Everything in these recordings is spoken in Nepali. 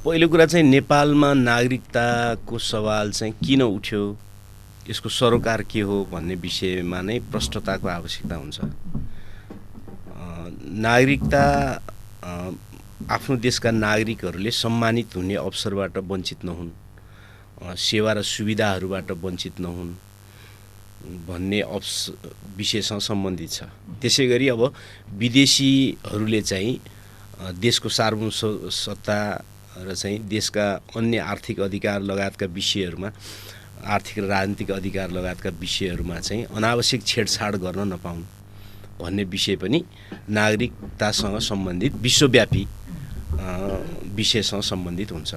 पहिलो कुरा चाहिँ नेपालमा नागरिकताको सवाल चाहिँ किन उठ्यो, यसको सरोकार के हो भन्ने विषयमा नै प्रष्टताको आवश्यकता हुन्छ। नागरिकता आफ्नो देशका नागरिकहरूले सम्मानित हुने अवसरबाट वञ्चित नहुन्, सेवा र सुविधाहरूबाट वञ्चित नहुन् भन्ने विषयसँग सम्बन्धित छ। त्यसै गरी अब विदेशीहरूले चाहिँ देशको सार्वभौम सत्ता र चाहिँ देशका अन्य आर्थिक अधिकार लगायतका विषयहरूमा, आर्थिक र राजनीतिक अधिकार लगायतका विषयहरूमा चाहिँ अनावश्यक छेडछाड गर्न नपाउन् भन्ने विषय पनि नागरिकतासँग सम्बन्धित विश्वव्यापी विषयसँग सम्बन्धित हुन्छ।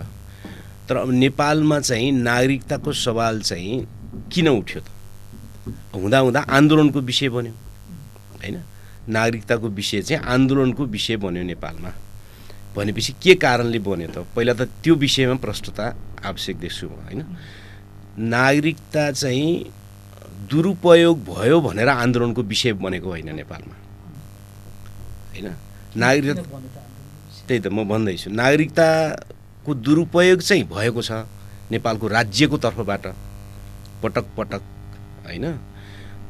तर अब नेपालमा चाहिँ नागरिकताको सवाल चाहिँ किन उठ्यो त? हुँदा आन्दोलनको विषय बन्यो हैन। नागरिकताको विषय चाहिँ आन्दोलनको विषय बन्यो नेपालमा भनेपछि के कारणले बन्यो त? पहिला त त्यो विषयमा प्रष्टता आवश्यक देख्छु हैन। नागरिकता चाहिँ दुरुपयोग भयो भनेर आन्दोलनको विषय बनेको होइन नेपालमा हैन। नागरिकता त्यही त म भन्दैछु, नागरिकताको दुरुपयोग चाहिँ भएको छ नेपालको राज्यको तर्फबाट पटक पटक हैन।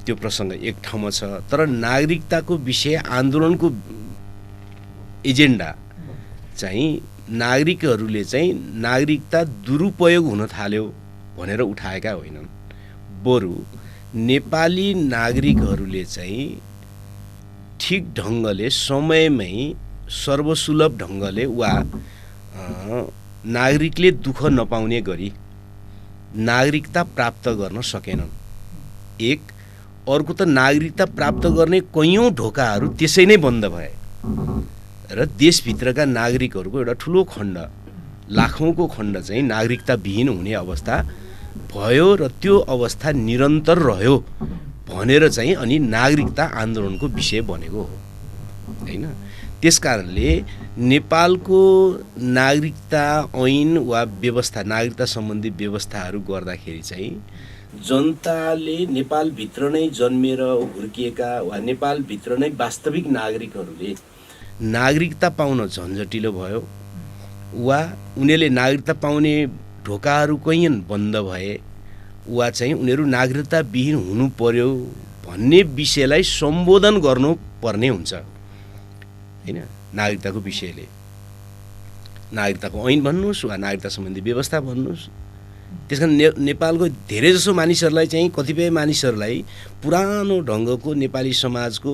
त्यो प्रसङ्ग एक ठाउँमा छ, तर नागरिकताको विषय आन्दोलनको एजेन्डा चाहिँ नागरिकहरूले चाहिँ नागरिकता दुरुपयोग हुन थाल्यो भनेर उठाएका होइनन्, बरु नेपाली नागरिकहरूले चाहिँ ठिक ढङ्गले समयमै सर्वसुलभ ढङ्गले वा नागरिकले दुःख नपाउने गरी नागरिकता प्राप्त गर्न सकेनन्। एक अर्को त नागरिकता प्राप्त गर्ने कैयौँ ढोकाहरू त्यसै नै बन्द भए र देशभित्रका नागरिकहरूको एउटा ठुलो खण्ड, लाखौँको खण्ड चाहिँ नागरिकता विहीन हुने अवस्था भयो र त्यो अवस्था निरन्तर रह्यो भनेर चाहिँ अनि नागरिकता आन्दोलनको विषय बनेको हो हैन। त्यसकारणले नेपालको नागरिकता ऐन वा व्यवस्था, नागरिकता सम्बन्धी व्यवस्थाहरू गर्दाखेरि चाहिँ जनताले नेपालभित्र नै जन्मेर हुर्किएका वा नेपालभित्र नै वास्तविक नागरिकहरूले नागरिकता पाउन झन्झटिलो भयो वा उनीहरूले नागरिकता पाउने ढोकाहरू कैयन बन्द भए वा चाहिँ उनीहरू नागरिकता विहीन हुनु पर्यो भन्ने विषयलाई सम्बोधन गर्नुपर्ने हुन्छ हैन। नागरिकताको विषयले नागरिकताको ऐन भन्नुहोस् वा नागरिकता सम्बन्धी व्यवस्था भन्नुहोस्। त्यसकारण नेपालको धेरैजसो मानिसहरूलाई चाहिँ, कतिपय मानिसहरूलाई पुरानो ढङ्गको नेपाली समाजको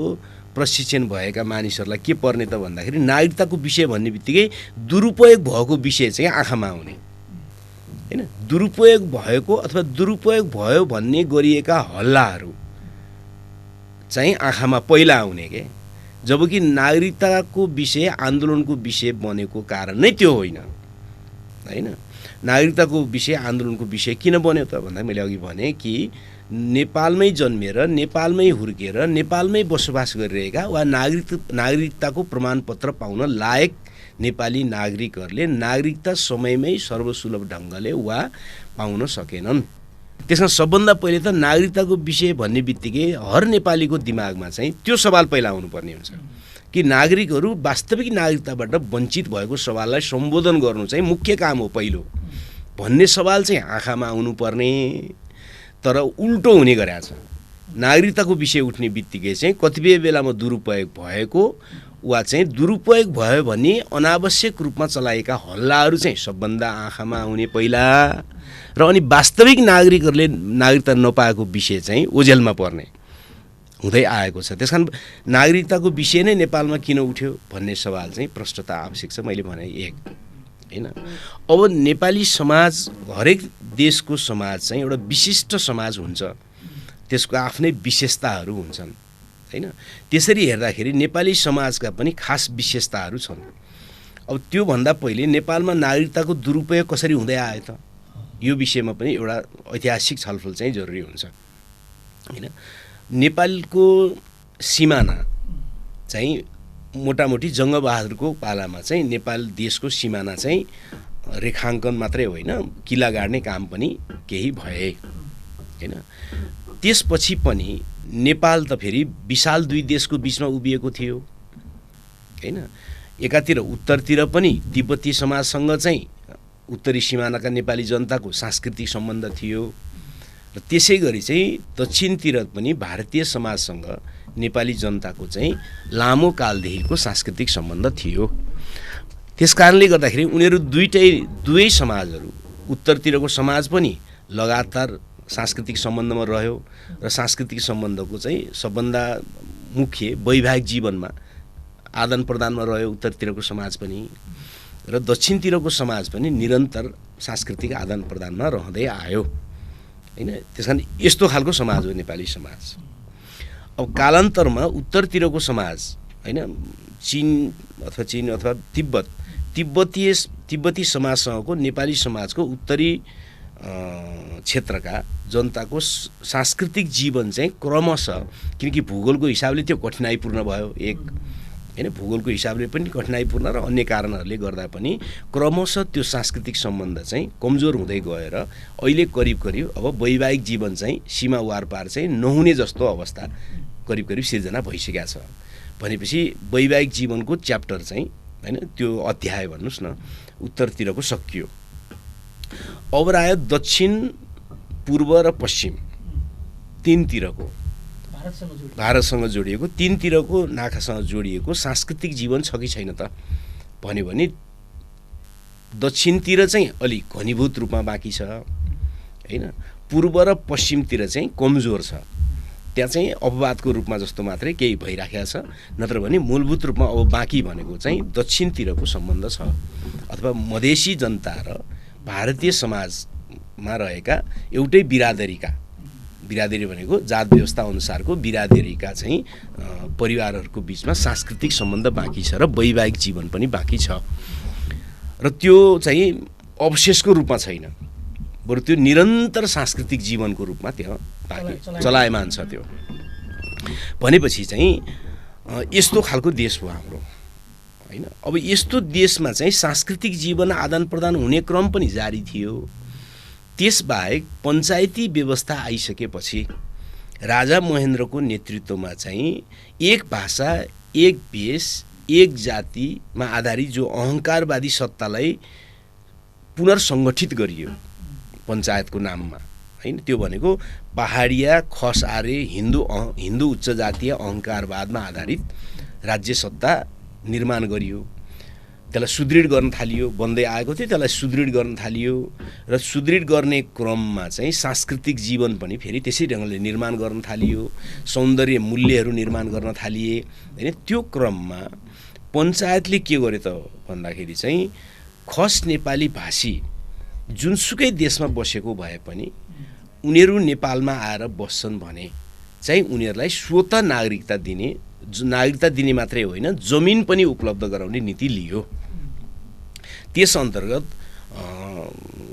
प्रशिक्षण भएका मानिसहरूलाई के पर्ने त भन्दाखेरि नागरिकताको विषय भन्ने बित्तिकै दुरुपयोग भएको विषय चाहिँ आँखामा आउने हैन। दुरुपयोग भएको अथवा दुरुपयोग भयो भन्ने गरिएका हल्लाहरू चाहिँ आँखामा पहिला आउने के, जबकि नागरिकताको विषय आन्दोलनको विषय बनेको कारण नै त्यो होइन हैन। नागरिकताको विषय आन्दोलनको विषय किन बन्यो त भन्दा मैले अघि भने कि नेपालमै जन्मेर, नेपालमै हुर्केर, नेपालमै बसोबास गरिरहेका वा नागरिकताको प्रमाणपत्र पाउन लायक नेपाली नागरिकहरूले नागरिकता समयमै सर्वसुलभ ढङ्गले वा पाउन सकेनन्। त्यसमा सबभन्दा पहिले त नागरिकताको विषय भन्ने बित्तिकै हर नेपालीको दिमागमा चाहिँ त्यो सवाल पहिला आउनुपर्ने हुन्छ कि नागरिकहरू वास्तविक नागरिकताबाट वञ्चित भएको सवाललाई सम्बोधन गर्नु चाहिँ मुख्य काम हो पहिलो भन्ने सवाल चाहिँ आँखामा आउनुपर्ने। तर उल्टो हुने गरेको छ। नागरिकताको विषय उठ्ने बित्तिकै चाहिँ कतिपय बेलामा दुरुपयोग भएको वा चाहिँ दुरुपयोग भयो भने अनावश्यक रूपमा चलाएका हल्लाहरू चाहिँ सबभन्दा आँखामा आउने पहिला, र अनि वास्तविक नागरिकहरूले नागरिकता नपाएको विषय चाहिँ ओझेलमा पर्ने हुँदै आएको छ। त्यसकारण नागरिकताको विषय नै नेपालमा किन उठ्यो भन्ने सवाल चाहिँ प्रष्टता आवश्यक छ। मैले भने एक हैन। अब नेपाली समाज, हरेक देशको समाज चाहिँ एउटा विशिष्ट समाज हुन्छ, त्यसको आफ्नै विशेषताहरू हुन्छन् हैन। त्यसरी हेर्दाखेरि नेपाली समाजका पनि खास विशेषताहरू छन्। अब त्योभन्दा पहिले नेपालमा नागरिकताको दुरुपयोग कसरी हुँदै आयो त, यो विषयमा पनि एउटा ऐतिहासिक छलफल चाहिँ जरुरी हुन्छ हैन। नेपालको सिमाना चाहिँ मोटामोटी जङ्गबहादुरको पालामा चाहिँ नेपाल देशको सिमाना चाहिँ रेखाङ्कन मात्रै होइन, किल्ला गाड्ने काम पनि केही भए हैन। त्यसपछि पनि नेपाल त फेरि विशाल दुई देशको बिचमा उभिएको थियो हैन। एकातिर उत्तरतिर पनि तिब्बती समाजसँग चाहिँ उत्तरी सिमानाका नेपाली जनताको सांस्कृतिक सम्बन्ध थियो र त्यसै गरी चाहिँ दक्षिणतिर पनि भारतीय समाजसँग नेपाली जनताको चाहिँ लामो कालदेखिको सांस्कृतिक सम्बन्ध थियो। त्यसकारणले गर्दाखेरि उनीहरू दुवै समाजहरू उत्तरतिरको समाज पनि लगातार सांस्कृतिक सम्बन्धमा रह्यो र सांस्कृतिक सम्बन्धको चाहिँ सबभन्दा मुख्य वैवाहिक जीवनमा आदान प्रदानमा रह्यो उत्तरतिरको समाज पनि र दक्षिणतिरको समाज पनि निरन्तर सांस्कृतिक आदान प्रदानमा रहँदै आयो हैन। त्यसकारण यस्तो खालको समाज हो नेपाली समाज। अब कालान्तरमा उत्तरतिरको समाज हैन चीन अथवा तिब्बती समाजसँगको नेपाली समाजको उत्तरी क्षेत्रका जनताको सांस्कृतिक जीवन चाहिँ क्रमशः, किनकि भूगोलको हिसाबले त्यो कठिनाइपूर्ण भयो एक हैन, भूगोलको हिसाबले पनि कठिनाइपूर्ण र अन्य कारणहरूले गर्दा पनि क्रमशः त्यो सांस्कृतिक सम्बन्ध चाहिँ कमजोर हुँदै गएर अहिले करिब अब वैवाहिक जीवन चाहिँ सीमा वारपार चाहिँ नहुने जस्तो अवस्था करिब सिर्जना भइसकेको छ भनेपछि वैवाहिक जीवनको च्याप्टर चाहिँ हैन त्यो अध्याय भन्नुस् न उत्तरतिरको सकियो। अब आयो दक्षिण, पूर्व र पश्चिम तीनतिरको भारतसँग जोडिएको तीनतिरको नाकासँग जोडिएको सांस्कृतिक जीवन छ कि छैन त भन्यो भने दक्षिणतिर चाहिँ अलि घनीभूत रूपमा बाँकी छ हैन, पूर्व र पश्चिमतिर चाहिँ कमजोर छ। त्यहाँ चाहिँ अपवादको रूपमा जस्तो मात्रै केही भइराखेको छ, नत्र भने मूलभूत रूपमा अब बाँकी भनेको चाहिँ दक्षिणतिरको सम्बन्ध छ अथवा मधेसी जनता र भारतीय समाजमा रहेका एउटै बिरादरी भनेको जात व्यवस्था अनुसारको बिरादरीका चाहिँ परिवारहरूको बिचमा सांस्कृतिक सम्बन्ध बाँकी छ र वैवाहिक जीवन पनि बाँकी छ र त्यो चाहिँ अवशेषको रूपमा छैन, बरु त्यो निरन्तर सांस्कृतिक जीवनको रूपमा त्यहाँ बाँकी चलायमान छ। त्यो भनेपछि चाहिँ यस्तो खालको देश हो हाम्रो हैन। अब यस्तो देशमा चाहिँ सांस्कृतिक जीवन आदान प्रदान हुने क्रम पनि जारी थियो। त्यसबाहेक पञ्चायती व्यवस्था आइसकेपछि राजा महेन्द्रको नेतृत्वमा चाहिँ एक भाषा, एक भेष, एक जातिमा आधारित जो अहङ्कारवादी सत्तालाई पुनर्सङ्गठित गरियो पञ्चायतको नाममा हैन। त्यो भनेको पहाडिया, खस आर्य, हिन्दू उच्च जातीय अहङ्कारवादमा आधारित राज्य सत्ता निर्माण गरियो। त्यसलाई सुदृढ गर्न थालियो, बन्दै आएको थियो, त्यसलाई सुदृढ गर्न थालियो र सुदृढ गर्ने क्रममा चाहिँ सांस्कृतिक जीवन पनि फेरि त्यसै ढङ्गले निर्माण गर्न थालियो, सौन्दर्य मूल्यहरू निर्माण गर्न थालिए हैन। त्यो क्रममा पञ्चायतले के गर्यो त भन्दाखेरि चाहिँ खस नेपाली भाषी जुनसुकै देशमा बसेको भए पनि उनीहरू नेपालमा आएर बस्छन् भने चाहिँ उनीहरूलाई स्वतः नागरिकता दिने मात्रै होइन, जमिन पनि उपलब्ध गराउने नीति लियो। त्यस अन्तर्गत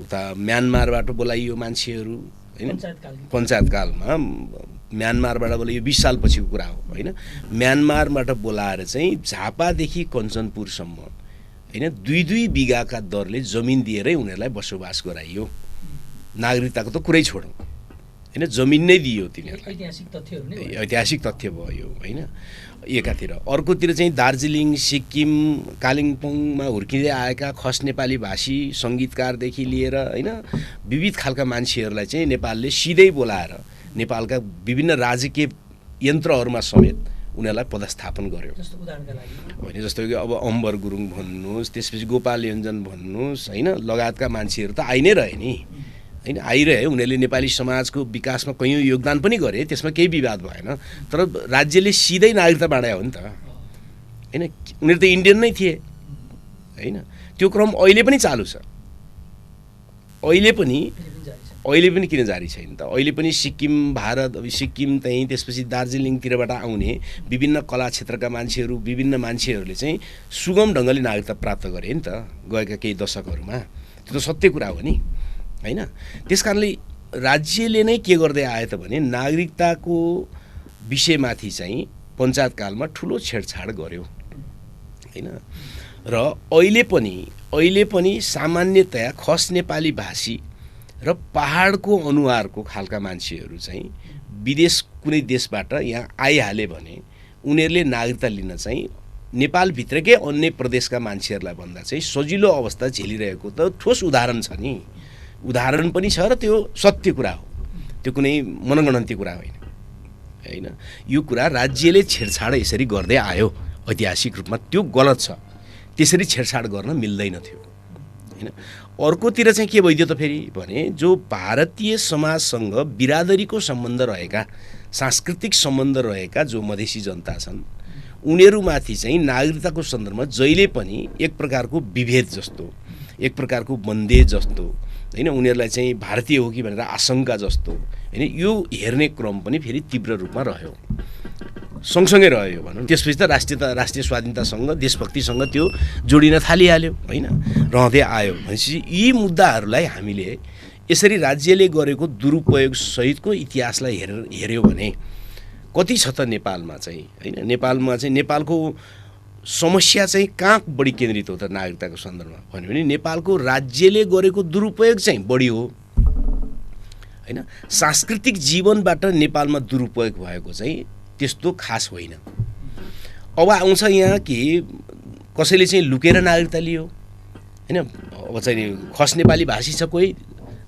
उता म्यानमारबाट बोलाइयो मान्छेहरू हैन, पञ्चायतकालमा म्यानमारबाट बोलाइयो, 20 साल पछिको कुरा हो हैन। म्यानमारबाट बोलाएर चाहिँ झापादेखि कञ्चनपुरसम्म हैन 2-2 बिघाका दरले जमिन दिएरै उनीहरूलाई बसोबास गराइयो। नागरिकताको त कुरै छोडौँ हैन, जमिन नै दियो तिनीहरूलाई। ऐतिहासिक तथ्य भयो हैन एकातिर। अर्कोतिर चाहिँ दार्जिलिङ, सिक्किम, कालिम्पोङमा हुर्किँदै आएका खस नेपाली भाषी सङ्गीतकारदेखि लिएर हैन विविध खालका मान्छेहरूलाई चाहिँ नेपालले सिधै बोलाएर नेपालका विभिन्न राजकीय यन्त्रहरूमा समेत उनीहरूलाई पदस्थापन गर्यो होइन। जस्तो कि अब अम्बर गुरुङ भन्नुहोस्, त्यसपछि गोपाल योन्जन भन्नुहोस् हैन, लगायतका मान्छेहरू त आइ नै रहे नि हैन, आइरहे। उनीहरूले नेपाली समाजको विकासमा कैयौँ योगदान पनि गरे, त्यसमा केही विवाद भएन। तर राज्यले सिधै नागरिकता बाँडायो हो नि त हैन। उनीहरू त इन्डियन नै थिए हैन। त्यो क्रम अहिले पनि चालु छ। अहिले पनि किन जारी छैन त? अहिले पनि सिक्किम, भारत, सिक्किम चाहिँ त्यसपछि दार्जिलिङतिरबाट आउने विभिन्न कला क्षेत्रका मान्छेहरू, विभिन्न मान्छेहरूले चाहिँ सुगम ढङ्गले नागरिकता प्राप्त गरे नि त गएका केही दशकहरूमा। त्यो त सत्य कुरा हो नि हैन। त्यसकारणले राज्यले नै के गर्दै आए त भने नागरिकताको विषयमाथि चाहिँ पञ्चायतकालमा ठुलो छेडछाड गर्यो हैन। र अहिले पनि सामान्यतया खस नेपाली भाषी र पहाडको अनुहारको खालका मान्छेहरू चाहिँ विदेश कुनै देशबाट यहाँ आइहाले भने उनीहरूले नागरिकता लिन चाहिँ नेपालभित्रकै अन्य प्रदेशका मान्छेहरूलाई भन्दा चाहिँ सजिलो अवस्था झेलिरहेको त ठोस उदाहरण छ नि, उदाहरण पनि छ र त्यो सत्य कुरा हो, त्यो कुनै मनगणन्ती कुरा होइन। यो कुरा राज्यले छेडछाड यसरी गर्दै आयो ऐतिहासिक रूपमा, त्यो गलत छ, त्यसरी छेडछाड गर्न मिल्दैन थियो होइन। अर्कोतिर चाहिँ के भइदियो त फेरि भने जो भारतीय समाजसँग बिरादरीको सम्बन्ध रहेका, सांस्कृतिक सम्बन्ध रहेका जो मधेसी जनता छन् उनीहरूमाथि चाहिँ नागरिकताको सन्दर्भमा जहिले पनि एक प्रकारको विभेद जस्तो, एक प्रकारको बन्देज जस्तो होइन, उनीहरूलाई चाहिँ भारतीय हो कि भनेर आशंका जस्तो होइन, यो हेर्ने क्रम पनि फेरि तीव्र रूपमा रह्यो, सँगसँगै रह्यो भनौँ। त्यसपछि त राष्ट्रिय स्वाधीनतासँग देशभक्तिसँग त्यो जोडिन थालिहाल्यो होइन, रहँदै आयो भनेपछि यी मुद्दाहरूलाई हामीले यसरी राज्यले गरेको दुरुपयोग सहितको इतिहासलाई हेऱ्यो भने कति छ त नेपालमा चाहिँ होइन। नेपालमा चाहिँ नेपालको समस्या चाहिँ कहाँ बढी केन्द्रित हो त नागरिकताको सन्दर्भमा भन्यो भने नेपालको राज्यले गरेको दुरुपयोग चाहिँ बढी हो होइन। सांस्कृतिक जीवनबाट नेपालमा दुरुपयोग भएको चाहिँ त्यस्तो खास होइन। अब आउँछ यहाँ कि कसैले चाहिँ लुकेर नागरिकता लियो होइन, अब चाहिँ खस नेपाली भाषी छ, कोही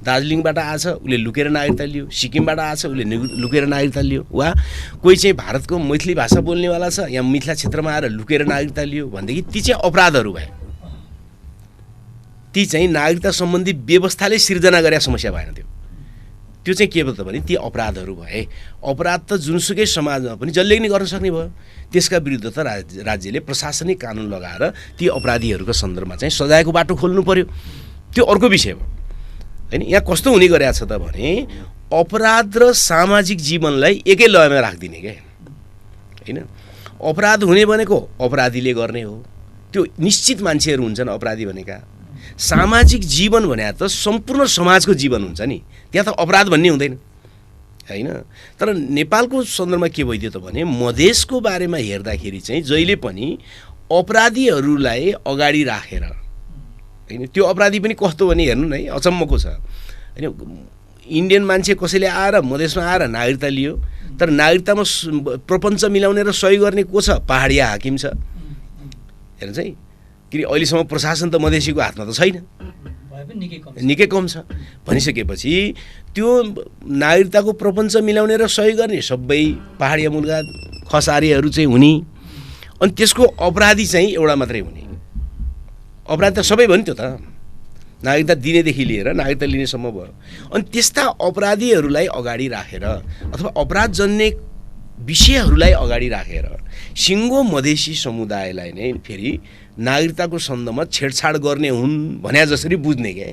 दार्जिलिङबाट आछ उसले लुकेर नागरिकता लियो, सिक्किमबाट आछ उसले लुकेर नागरिकता लियो, वा कोही चाहिँ भारतको मैथिली भाषा बोल्नेवाला छ यहाँ मिथिला क्षेत्रमा आएर लुकेर नागरिकता लियो भनेदेखि ती चाहिँ अपराधहरू भए, ती चाहिँ नागरिकता सम्बन्धी व्यवस्थाले सिर्जना गरेका समस्या भएन, त्यो चाहिँ के भयो त भने ती अपराधहरू भए। अपराध त जुनसुकै समाजमा पनि जसले पनि गर्न सक्ने भयो, त्यसका विरुद्ध त राज्यले प्रशासनिक कानुन लगाएर ती अपराधीहरूको सन्दर्भमा चाहिँ सजायको बाटो खोल्नु पर्यो, त्यो अर्को विषय हो होइन। यहाँ कस्तो हुने गरेको छ त भने अपराध र सामाजिक जीवनलाई एकै लयमा राखिदिने क्या होइन। अपराध हुने भनेको अपराधीले गर्ने हो, त्यो निश्चित मान्छेहरू हुन्छन् अपराधी भनेका। सामाजिक जीवन भने त सम्पूर्ण समाजको जीवन हुन्छ नि, त्यहाँ त अपराध भन्ने हुँदैन होइन। तर नेपालको सन्दर्भमा के भइदियो त भने मधेसको बारेमा हेर्दाखेरि चाहिँ जहिले पनि अपराधीहरूलाई अगाडि राखेर होइन, त्यो अपराधी पनि कस्तो भने हेर्नु न है, अचम्मको छ होइन। इन्डियन मान्छे कसैले आएर मधेसमा आएर नागरिकता लियो, तर नागरिकतामा प्रपञ्च मिलाउने र सही गर्ने को छ? पहाडिया हाकिम छ हेर्नुहोस् है, किन अहिलेसम्म प्रशासन त मधेसीको हातमा त छैन, निकै कम छ। भनिसकेपछि त्यो नागरिकताको प्रपञ्च मिलाउने र सही गर्ने सबै पहाडिया मुलगा खसारीहरू चाहिँ हुने, अनि त्यसको अपराधी चाहिँ एउटा मात्रै हुने। अपराध त सबै भयो नि, त्यो त नागरिकता दिनेदेखि लिएर नागरिकता लिनेसम्म भयो। अनि त्यस्ता अपराधीहरूलाई अगाडि राखेर अथवा अपराधजन्य विषयहरूलाई अगाडि राखेर सिङ्गो मधेसी समुदायलाई नै फेरि नागरिकताको सन्दर्भमा छेडछाड गर्ने हुन् भने जसरी बुझ्ने क्या,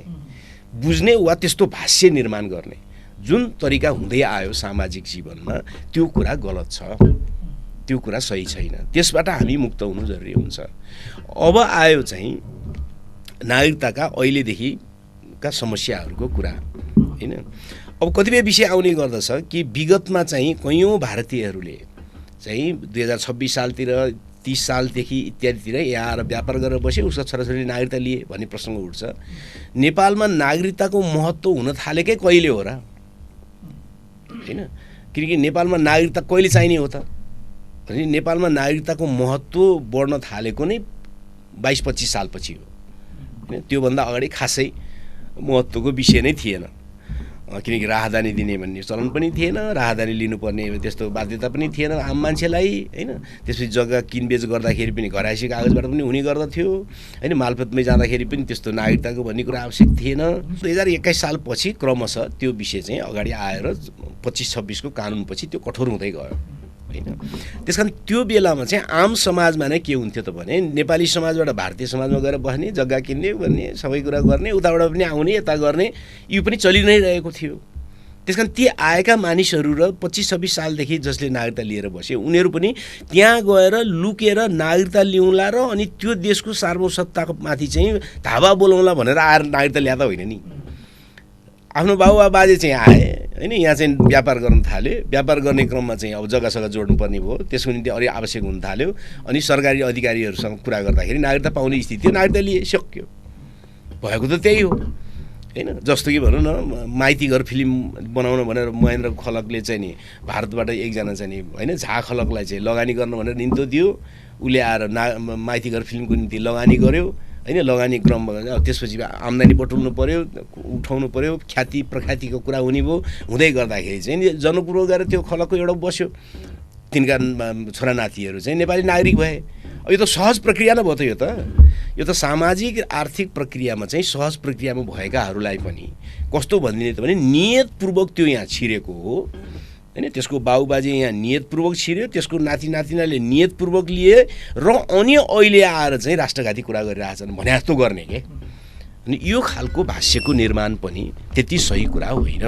बुझ्ने वा त्यस्तो भाष्य निर्माण गर्ने जुन तरिका हुँदै आयो सामाजिक जीवनमा, त्यो कुरा गलत छ, त्यो कुरा सही छैन। त्यसबाट हामी मुक्त हुनु जरुरी हुन्छ। अब आयो चाहिँ नागरिकताका अहिलेदेखिका समस्याहरूको कुरा होइन। अब कतिपय विषय आउने गर्दछ कि विगतमा चाहिँ कैयौँ भारतीयहरूले चाहिँ 2026 सालतिर 30 सालदेखि इत्यादितिर यहाँ आएर व्यापार गरेर बसे, उसको छोराछोरीले नागरिकता लिए भन्ने प्रसङ्ग उठ्छ। नेपालमा नागरिकताको महत्त्व हुन थालेकै कहिले हो र होइन, किनकि नेपालमा नागरिकता कहिले चाहिने हो त भने नेपालमा नागरिकताको महत्त्व बढ्न थालेको नै 22-25 सालपछि हो होइन। त्योभन्दा अगाडि खासै महत्त्वको विषय नै थिएन, किनकि राहदानी दिने भन्ने चलन पनि थिएन, राहदानी लिनुपर्ने त्यस्तो बाध्यता पनि थिएन आम मान्छेलाई होइन। त्यसपछि जग्गा किनबेच गर्दाखेरि पनि घरायसी कागजबाट पनि हुने गर्दथ्यो होइन, मालपोतमै जाँदाखेरि पनि त्यस्तो नागरिकताको भन्ने कुरा आवश्यक थिएन। 2021 सालपछि क्रमशः त्यो विषय चाहिँ अगाडि आएर 25-26 को कानुनपछि त्यो कठोर हुँदै गयो होइन। त्यसकारण त्यो बेलामा चाहिँ आम समाजमा नै के हुन्थ्यो त भने नेपाली समाजबाट भारतीय समाजमा गएर बस्ने, जग्गा किन्ने भन्ने, सबै कुरा गर्ने, उताबाट पनि आउने, यता गर्ने, यो पनि चलि नै रहेको थियो। त्यसकारण ती आएका मानिसहरू र 25-26 सालदेखि जसले नागरिकता लिएर बसे उनीहरू पनि त्यहाँ गएर लुकेर नागरिकता ल्याउँला र अनि त्यो देशको सार्वभौमसत्ताको माथि चाहिँ धावा बोलाउँला भनेर आएर नागरिकता ल्याएको होइन नि। आफ्नो बाबुवा बाजे चाहिँ आए होइन, यहाँ चाहिँ व्यापार गर्न थाल्यो, व्यापार गर्ने क्रममा चाहिँ अब जग्गासँग जोड्नुपर्ने भयो, त्यसको निम्ति अलि आवश्यक हुन थाल्यो। अनि सरकारी अधिकारीहरूसँग कुरा गर्दाखेरि नागरिकता पाउने स्थिति थियो, नागरिकता लिए सक्यो, भएको त त्यही हो हैन। जस्तो कि भनौँ न माइती घर फिल्म बनाउन भनेर महेन्द्र खलकले चाहिँ नि भारतबाट एकजना चाहिँ नि हैन झा खलकलाई चाहिँ लगानी गर्न भनेर निम्तो दियो। उसले आएर माइती घर फिल्मको निम्ति लगानी गर्यो हैन। लगानी क्रममा त्यसपछि आम्दानी बटुल्नु पर्यो, उठाउनु पर्यो, ख्याति प्रख्यातिको कुरा हुने भयो। हुँदै गर्दाखेरि चाहिँ जनकपुरमा गएर त्यो खलकको एउटा बस्यो, तिनका छोरा नातिहरू चाहिँ नेपाली नागरिक भए। यो त सहज प्रक्रिया नै भयो त। यो त सामाजिक आर्थिक प्रक्रियामा चाहिँ सहज प्रक्रियामा भएकाहरूलाई पनि कस्तो भनिदिने त भने नियतपूर्वक त्यो यहाँ छिरेको हो हैन। त्यसको बाबुबाजे यहाँ नियतपूर्वक छिर्यो, त्यसको नाति नातिनाले नियतपूर्वक लिए र अनि अहिले आएर चाहिँ राष्ट्रघाती कुरा गरिरहेछन् भने जस्तो गर्ने के। अनि यो खालको भाष्यको निर्माण पनि त्यति सही कुरा होइन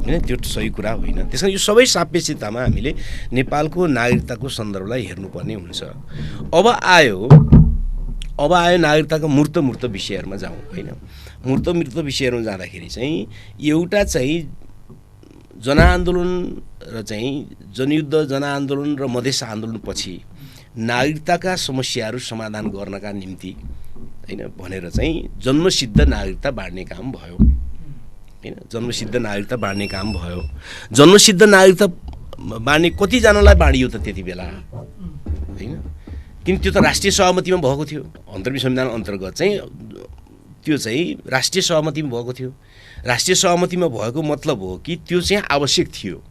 हैन। त्यो सही कुरा होइन। त्यसकारण यो सबै सापेक्षतामा हामीले नेपालको नागरिकताको सन्दर्भलाई हेर्नुपर्ने हुन्छ। अब आयो नागरिकताको मूर्त विषयहरूमा जाउँ हैन। मूर्त विषयहरूमा जाँदाखेरि चाहिँ एउटा चाहिँ जनआन्दोलन र चाहिँ जनयुद्ध जनआन्दोलन र मधेस आन्दोलनपछि नागरिकताका समस्याहरू समाधान गर्नका निम्ति हैन भनेर चाहिँ जन्मसिद्ध नागरिकता बाँड्ने काम भयो हैन। जन्मसिद्ध नागरिकता बाँड्ने काम भयो। जन्मसिद्ध नागरिकता बाँड्ने कतिजनालाई बाँडियो त त्यति बेला हैन। किन त्यो त राष्ट्रिय सहमतिमा भएको थियो। अन्तर्गत संविधान अन्तर्गत चाहिँ त्यो चाहिँ राष्ट्रिय सहमतिमा भएको थियो। राष्ट्रिय सहमतिमा भएको मतलब हो कि त्यो चाहिँ आवश्यक थियो।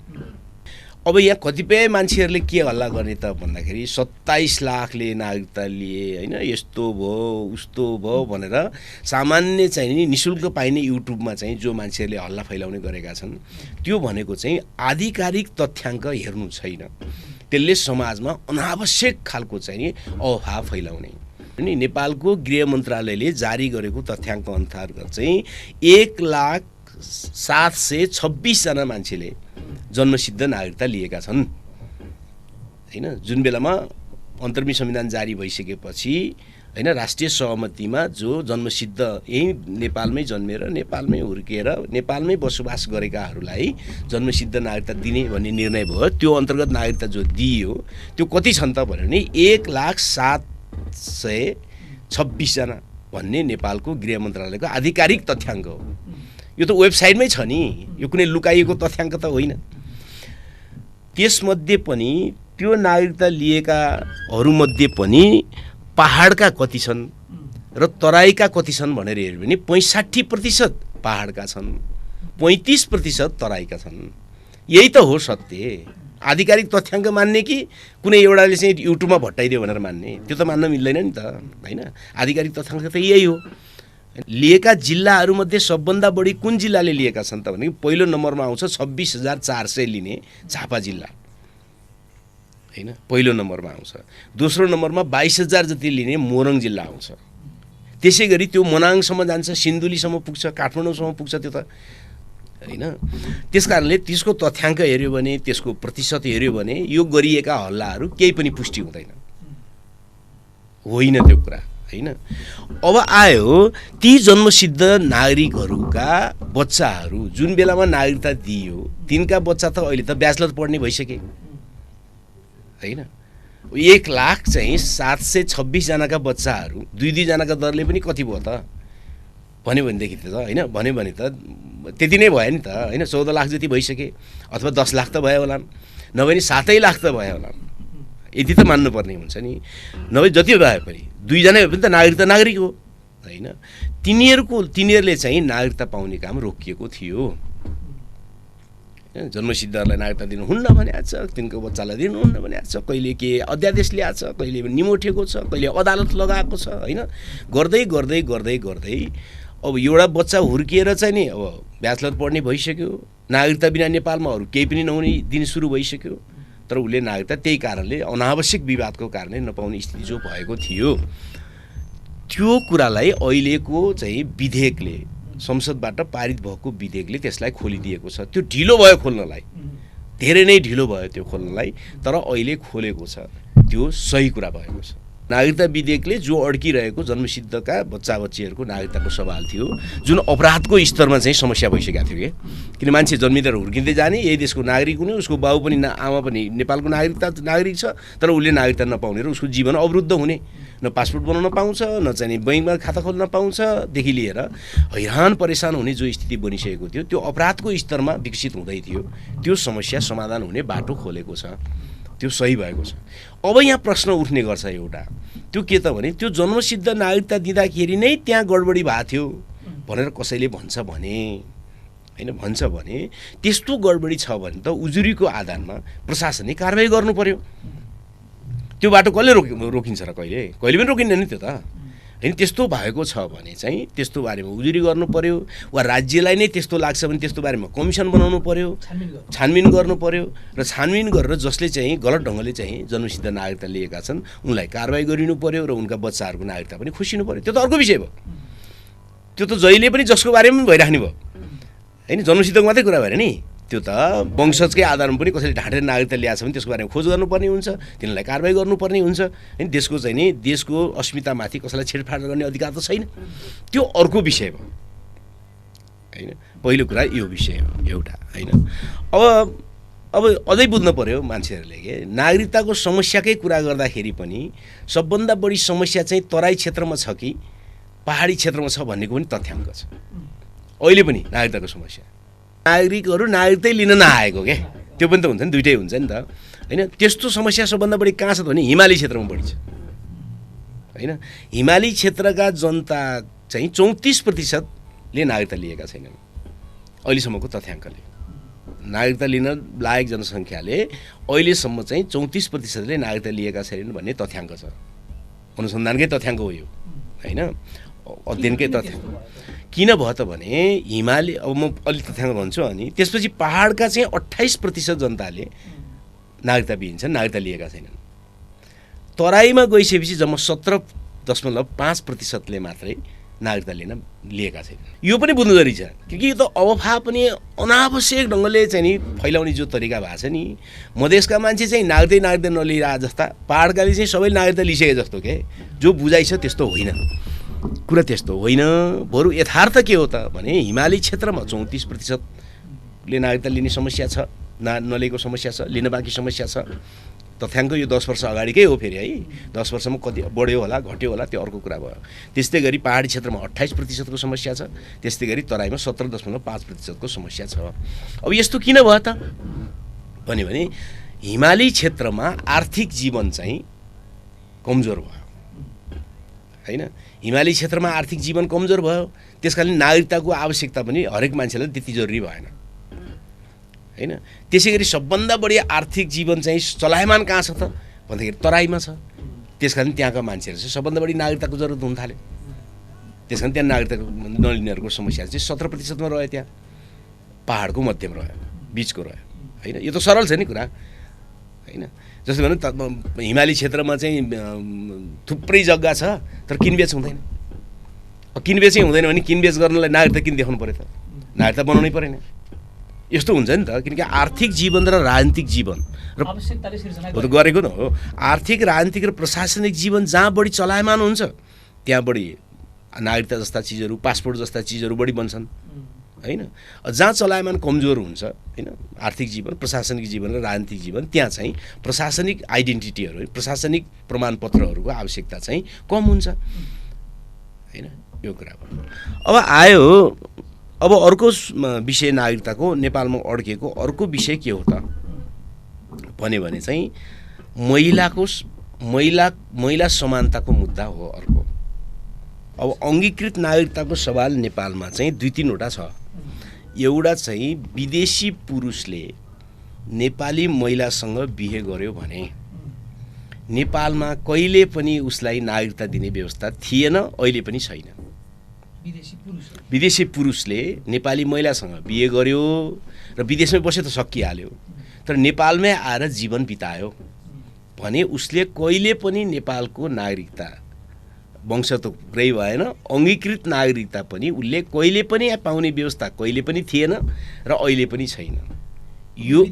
अब यहाँ कतिपय मान्छेहरूले के हल्ला गर्ने त भन्दाखेरि 27 लाखले नागरिकता लिए हैन, यस्तो भयो उस्तो भयो भनेर सामान्य चाहिँ नि निशुल्क पाइने युट्युबमा चाहिँ जो मान्छेहरूले हल्ला फैलाउने गरेका छन् त्यो भनेको चाहिँ आधिकारिक तथ्याङ्क हेर्नु छैन। त्यसले समाजमा अनावश्यक खालको चाहिँ नि अफवाह फैलाउने। अनि नेपालको गृह मन्त्रालयले जारी गरेको तथ्याङ्क अन्तर्गत चाहिँ 1,726 जना मान्छेले जन्मसिद्ध नागरिकता लिएका छन् हैन। जुन बेलामा अन्तर्गत संविधान जारी भइसकेपछि हैन राष्ट्रिय सहमतिमा जो जन्मसिद्ध यही नेपालमै जन्मेर नेपालमै हुर्किएर नेपालमै बसोबास गरेकाहरूलाई जन्मसिद्ध नागरिकता दिने भन्ने निर्णय भयो। त्यो अन्तर्गत नागरिकता जो दिइयो त्यो कति छन् त भने 1,726 जना भन्ने नेपालको गृह मन्त्रालयको आधिकारिक तथ्याङ्क हो। यो त वेबसाइटमै छ नि, यो कुनै लुकाइएको तथ्याङ्क त होइन। त्यसमध्ये पनि त्यो नागरिकता लिएकाहरूमध्ये पनि पहाडका कति छन् र तराईका कति छन् भनेर हेर्यो भने 65% पहाडका छन्, 35% तराईका छन्। यही त हो सत्य। आधिकारिक तथ्याङ्क मान्ने कि कुनै एउटाले चाहिँ युट्युबमा भट्टाइदियो भनेर मान्ने, त्यो त मान्न मिल्दैन नि त हैन। आधिकारिक तथ्याङ्क त यही हो। लिएका जिल्लाहरूमध्ये सबभन्दा बढी कुन जिल्लाले लिएका छन् त भने पहिलो नम्बरमा आउँछ 26,400 लिने झापा जिल्ला हैन, पहिलो नम्बरमा आउँछ। दोस्रो नम्बरमा 22,000 जति लिने मोरङ जिल्ला आउँछ। त्यसै गरी त्यो मनाङसम्म जान्छ, सिन्धुलीसम्म पुग्छ, काठमाडौँसम्म पुग्छ त्यो त हैन। त्यसकारणले त्यसको तथ्याङ्क हेर्यो भने, त्यसको प्रतिशत हेर्यो भने यो गरिएका हल्लाहरू केही पनि पुष्टि हुँदैन, होइन त्यो कुरा हैन। अब आयो ती जन्मसिद्ध नागरिकहरूका बच्चाहरू जुन बेलामा नागरिकता दिइयो तिनका बच्चा त अहिले त ब्याचलर पढ्ने भइसके हैन। 1,726 जनाका बच्चाहरू 2-2 जनाका दरले पनि कति भयो त भन्यो भनेदेखि त हैन, भन्यो भने त त्यति नै भयो नि त हैन। 14 लाख जति भइसके, अथवा 10 लाख त भयो होला, नभए नि 7 लाख त भयो होला, यति त मान्नुपर्ने हुन्छ नि। नभए जति भए पनि 2 जना भए पनि त नागरिक हो हैन। तिनीहरूले चाहिँ नागरिकता पाउने काम रोकिएको थियो। जन्मसिद्धहरूलाई नागरिकता दिनुहुन्न भनेको छ, तिनको बच्चालाई दिनुहुन्न भनेको छ, कहिले के अध्यादेश ल्याएको छ, कहिले निमोठेको छ, कहिले अदालत लगाएको छ हैन। गर्दै गर्दै गर्दै गर्दै अब एउटा बच्चा हुर्किएर चाहिँ नि अब ब्याचलर पढ्ने भइसक्यो, नागरिकता बिना नेपालमा अरू केही पनि नहुने दिन सुरु भइसक्यो। तर उसले नागरिकता त्यही कारणले अनावश्यक विवादको कारणले नपाउने स्थिति जो भएको थियो त्यो कुरालाई अहिलेको चाहिँ विधेयकले, संसदबाट पारित भएको विधेयकले त्यसलाई खोलिदिएको छ। त्यो ढिलो भयो खोल्नलाई, धेरै नै ढिलो भयो त्यो खोल्नलाई, तर अहिले खोलेको छ। त्यो सही कुरा भएको छ। नागरिकता विधेयकले जो अड्किरहेको जन्मसिद्धका बच्चा बच्चीहरूको नागरिकताको सवाल थियो, जुन अपराधको स्तरमा चाहिँ समस्या भइसकेको थियो किन मान्छे जन्मिँदै हुर्किँदै जाने, यही देशको नागरिक हुने, उसको बाबु पनि आमा पनि नेपालको नागरिक छ, तर उसले नागरिकता नपाउने र उसको जीवन अवरुद्ध हुने न पासपोर्ट बनाउन पाउँछ, न चाहिँ बैंकमा खाता खोल्न पाउँछदेखि लिएर हैरान परेशान हुने जो स्थिति बनिसकेको थियो त्यो अपराधको स्तरमा विकसित हुँदै थियो। त्यो समस्या समाधान हुने बाटो खोलेको छ, त्यो सही भएको छ। अब यहाँ प्रश्न उठ्ने गर्छ एउटा, त्यो के त भने त्यो जन्मसिद्ध नागरिकता दिँदाखेरि नै त्यहाँ गडबडी भएको थियो भनेर कसैले भन्छ भने हैन, भन्छ भने त्यस्तो गडबडी छ भने त उजुरीको आधारमा प्रशासनिक कारबाही गर्नु पर्यो। त्यो बाटो कसले रोकिन्छ र कहिले पनि रोकिन्न नि त्यो त हैन। त्यस्तो भएको छ भने चाहिँ त्यस्तो बारेमा उजुरी गर्नु पर्यो, वा राज्यलाई नै त्यस्तो लाग्छ भने त्यस्तो बारेमा कमिसन बनाउनु पर्यो, छानबिन गर्नु पर्यो, र छानबिन गरेर जसले चाहिँ गलत ढङ्गले चाहिँ जन्मसिद्ध नागरिकता लिएका छन् उनलाई कारबाही गरिनु पर्यो र उनका बच्चाहरूको नागरिकता पनि खुसिनु पर्यो। त्यो त अर्को विषय भयो। त्यो त जहिले पनि जसको बारेमा पनि भइराख्ने भयो हैन, जन्मसिद्धको मात्रै कुरा भएर नि। त्यो त वंशजकै आधारमा पनि कसैले ढाँटेर नागरिकता ल्याएको छ भने त्यसको बारेमा खोज गर्नुपर्ने हुन्छ, तिनीहरूलाई कारबाही गर्नुपर्ने हुन्छ हैन। देशको चाहिँ नि देशको अस्मितामाथि कसैलाई छेडफाड गर्ने अधिकार त छैन। त्यो अर्को विषय भयो हैन। पहिलो कुरा यो विषय हो एउटा हैन। अब अझै बुझ्नु पर्यो मान्छेहरूले के नागरिकताको समस्याकै कुरा गर्दाखेरि पनि सबभन्दा बढी समस्या चाहिँ तराई क्षेत्रमा छ कि पहाडी क्षेत्रमा छ भन्नेको पनि तथ्याङ्क छ। अहिले पनि नागरिकताको समस्या, नागरिकहरू नागरिकतै लिन नआएको के त्यो पनि त हुन्छ नि, दुइटै हुन्छ नि त हैन। त्यस्तो समस्या सबभन्दा बढी कहाँ छ भने हिमाली क्षेत्रमा बढी छ हैन। हिमाली क्षेत्रका जनता चाहिँ 34%ले नागरिकता लिएका छैनन् अहिलेसम्मको तथ्याङ्कले। नागरिकता लिन लायक जनसङ्ख्याले अहिलेसम्म चाहिँ 34%ले नागरिकता लिएका छैनन् भन्ने तथ्याङ्क छ। अनुसन्धानकै तथ्याङ्क हो यो हैन, अध्ययनकै तथ्याङ्क। किन भयो त भने हिमाली, अब म अलि तथ्याङ्क भन्छु अनि त्यसपछि पहाडका चाहिँ 28% जनताले नागरिकताविहीन छन्, नागरिकता लिएका छैनन्। तराईमा गइसकेपछि जम्मा 17.5%ले मात्रै नागरिकता लिएका छैनन्। यो पनि बुझ्नु जरुरी छ, किनकि यो त अवफा पनि अनावश्यक ढङ्गले चाहिँ नि फैलाउने जो तरिका भएको छ नि। मधेसका मान्छे चाहिँ नागरिकता नलिएर जस्ता, पहाडकाले चाहिँ सबै नागरिकता लिइसके जस्तो के जो बुझाइ छ त्यस्तो होइन, कुरा त्यस्तो होइन। बरु यथार्थ के हो त भने हिमाली क्षेत्रमा 34%ले नागरिकता लिने समस्या छ, नलिएको समस्या छ, लिन बाँकी समस्या छ। तथ्याङ्क यो 10 वर्ष अगाडिकै हो फेरि है। 10 वर्षमा कति बढ्यो होला घट्यो होला त्यो अर्को कुरा भयो। त्यस्तै गरी पहाडी क्षेत्रमा 28% को समस्या छ, त्यस्तै गरी तराईमा 17.5% को समस्या छ। अब यस्तो किन भयो त भने हिमाली क्षेत्रमा आर्थिक जीवन चाहिँ कमजोर भयो हैन। हिमाली क्षेत्रमा आर्थिक जीवन कमजोर भयो, त्यसकारण नागरिकताको आवश्यकता पनि हरेक मान्छेलाई त्यति जरुरी भएन हैन। त्यसैगरी सबभन्दा बढी आर्थिक जीवन चाहिँ चलायमान कहाँ छ त भन्दाखेरि तराईमा छ। त्यसकारण त्यहाँका मान्छेहरू चाहिँ सबभन्दा बढी नागरिकताको जरुरत हुन थाल्यो। त्यसकारण त्यहाँ नागरिकता नलिनेहरूको समस्या चाहिँ 17%मा रह्यो, त्यहाँ पहाडको मध्यम रह्यो, बिचको रह्यो हैन। यो त सरल छ नि कुरा हैन। जस्तो भन्नु हिमाली क्षेत्रमा चाहिँ थुप्रै जग्गा छ तर किनबेच हुँदैन। किनबेचै हुँदैन भने किनबेच गर्नलाई नागरिकता किन देखाउनु पर्यो त, नागरिकता बनाउनै परेन। यस्तो हुन्छ नि त, किनकि आर्थिक जीवन र राजनीतिक जीवन र आवश्यकताले सिर्जना गरेको न हो। आर्थिक राजनीतिक र प्रशासनिक जीवन जहाँ बढी चलायमान हुन्छ त्यहाँ बढी नागरिकता जस्ता चिजहरू, पासपोर्ट जस्ता चिजहरू बढी बन्छन् हैन। जहाँ चलायमान कमजोर हुन्छ हैन, आर्थिक जीवन, प्रशासनिक जीवन र राजनीतिक जीवन, त्यहाँ चाहिँ प्रशासनिक आइडेन्टिटीहरू, प्रशासनिक प्रमाणपत्रहरूको आवश्यकता चाहिँ कम हुन्छ हैन। यो कुरा भयो। अब आयो अब अर्को विषय नागरिकताको नेपालमा अड्केको अर्को विषय के हो त भने चाहिँ महिला समानताको मुद्दा हो अर्को। अब अङ्गीकृत नागरिकताको सवाल नेपालमा चाहिँ 2-3वटा छ। एउटा चाहिँ विदेशी पुरुषले नेपाली महिलासँग बिहे गर्यो भने नेपालमा कहिले पनि उसलाई नागरिकता दिने व्यवस्था थिएन, अहिले पनि छैन। विदेशी पुरुषले नेपाली महिलासँग बिहे गर्यो र विदेशमै बस्यो त सकिहाल्यो, तर नेपालमै आएर जीवन बितायो भने उसले कहिले पनि नेपालको नागरिकता, वंश त पुरै भएन, अङ्गीकृत नागरिकता पनि उसले कहिले पनि पाउने व्यवस्था कहिले पनि थिएन र अहिले पनि छैन। यो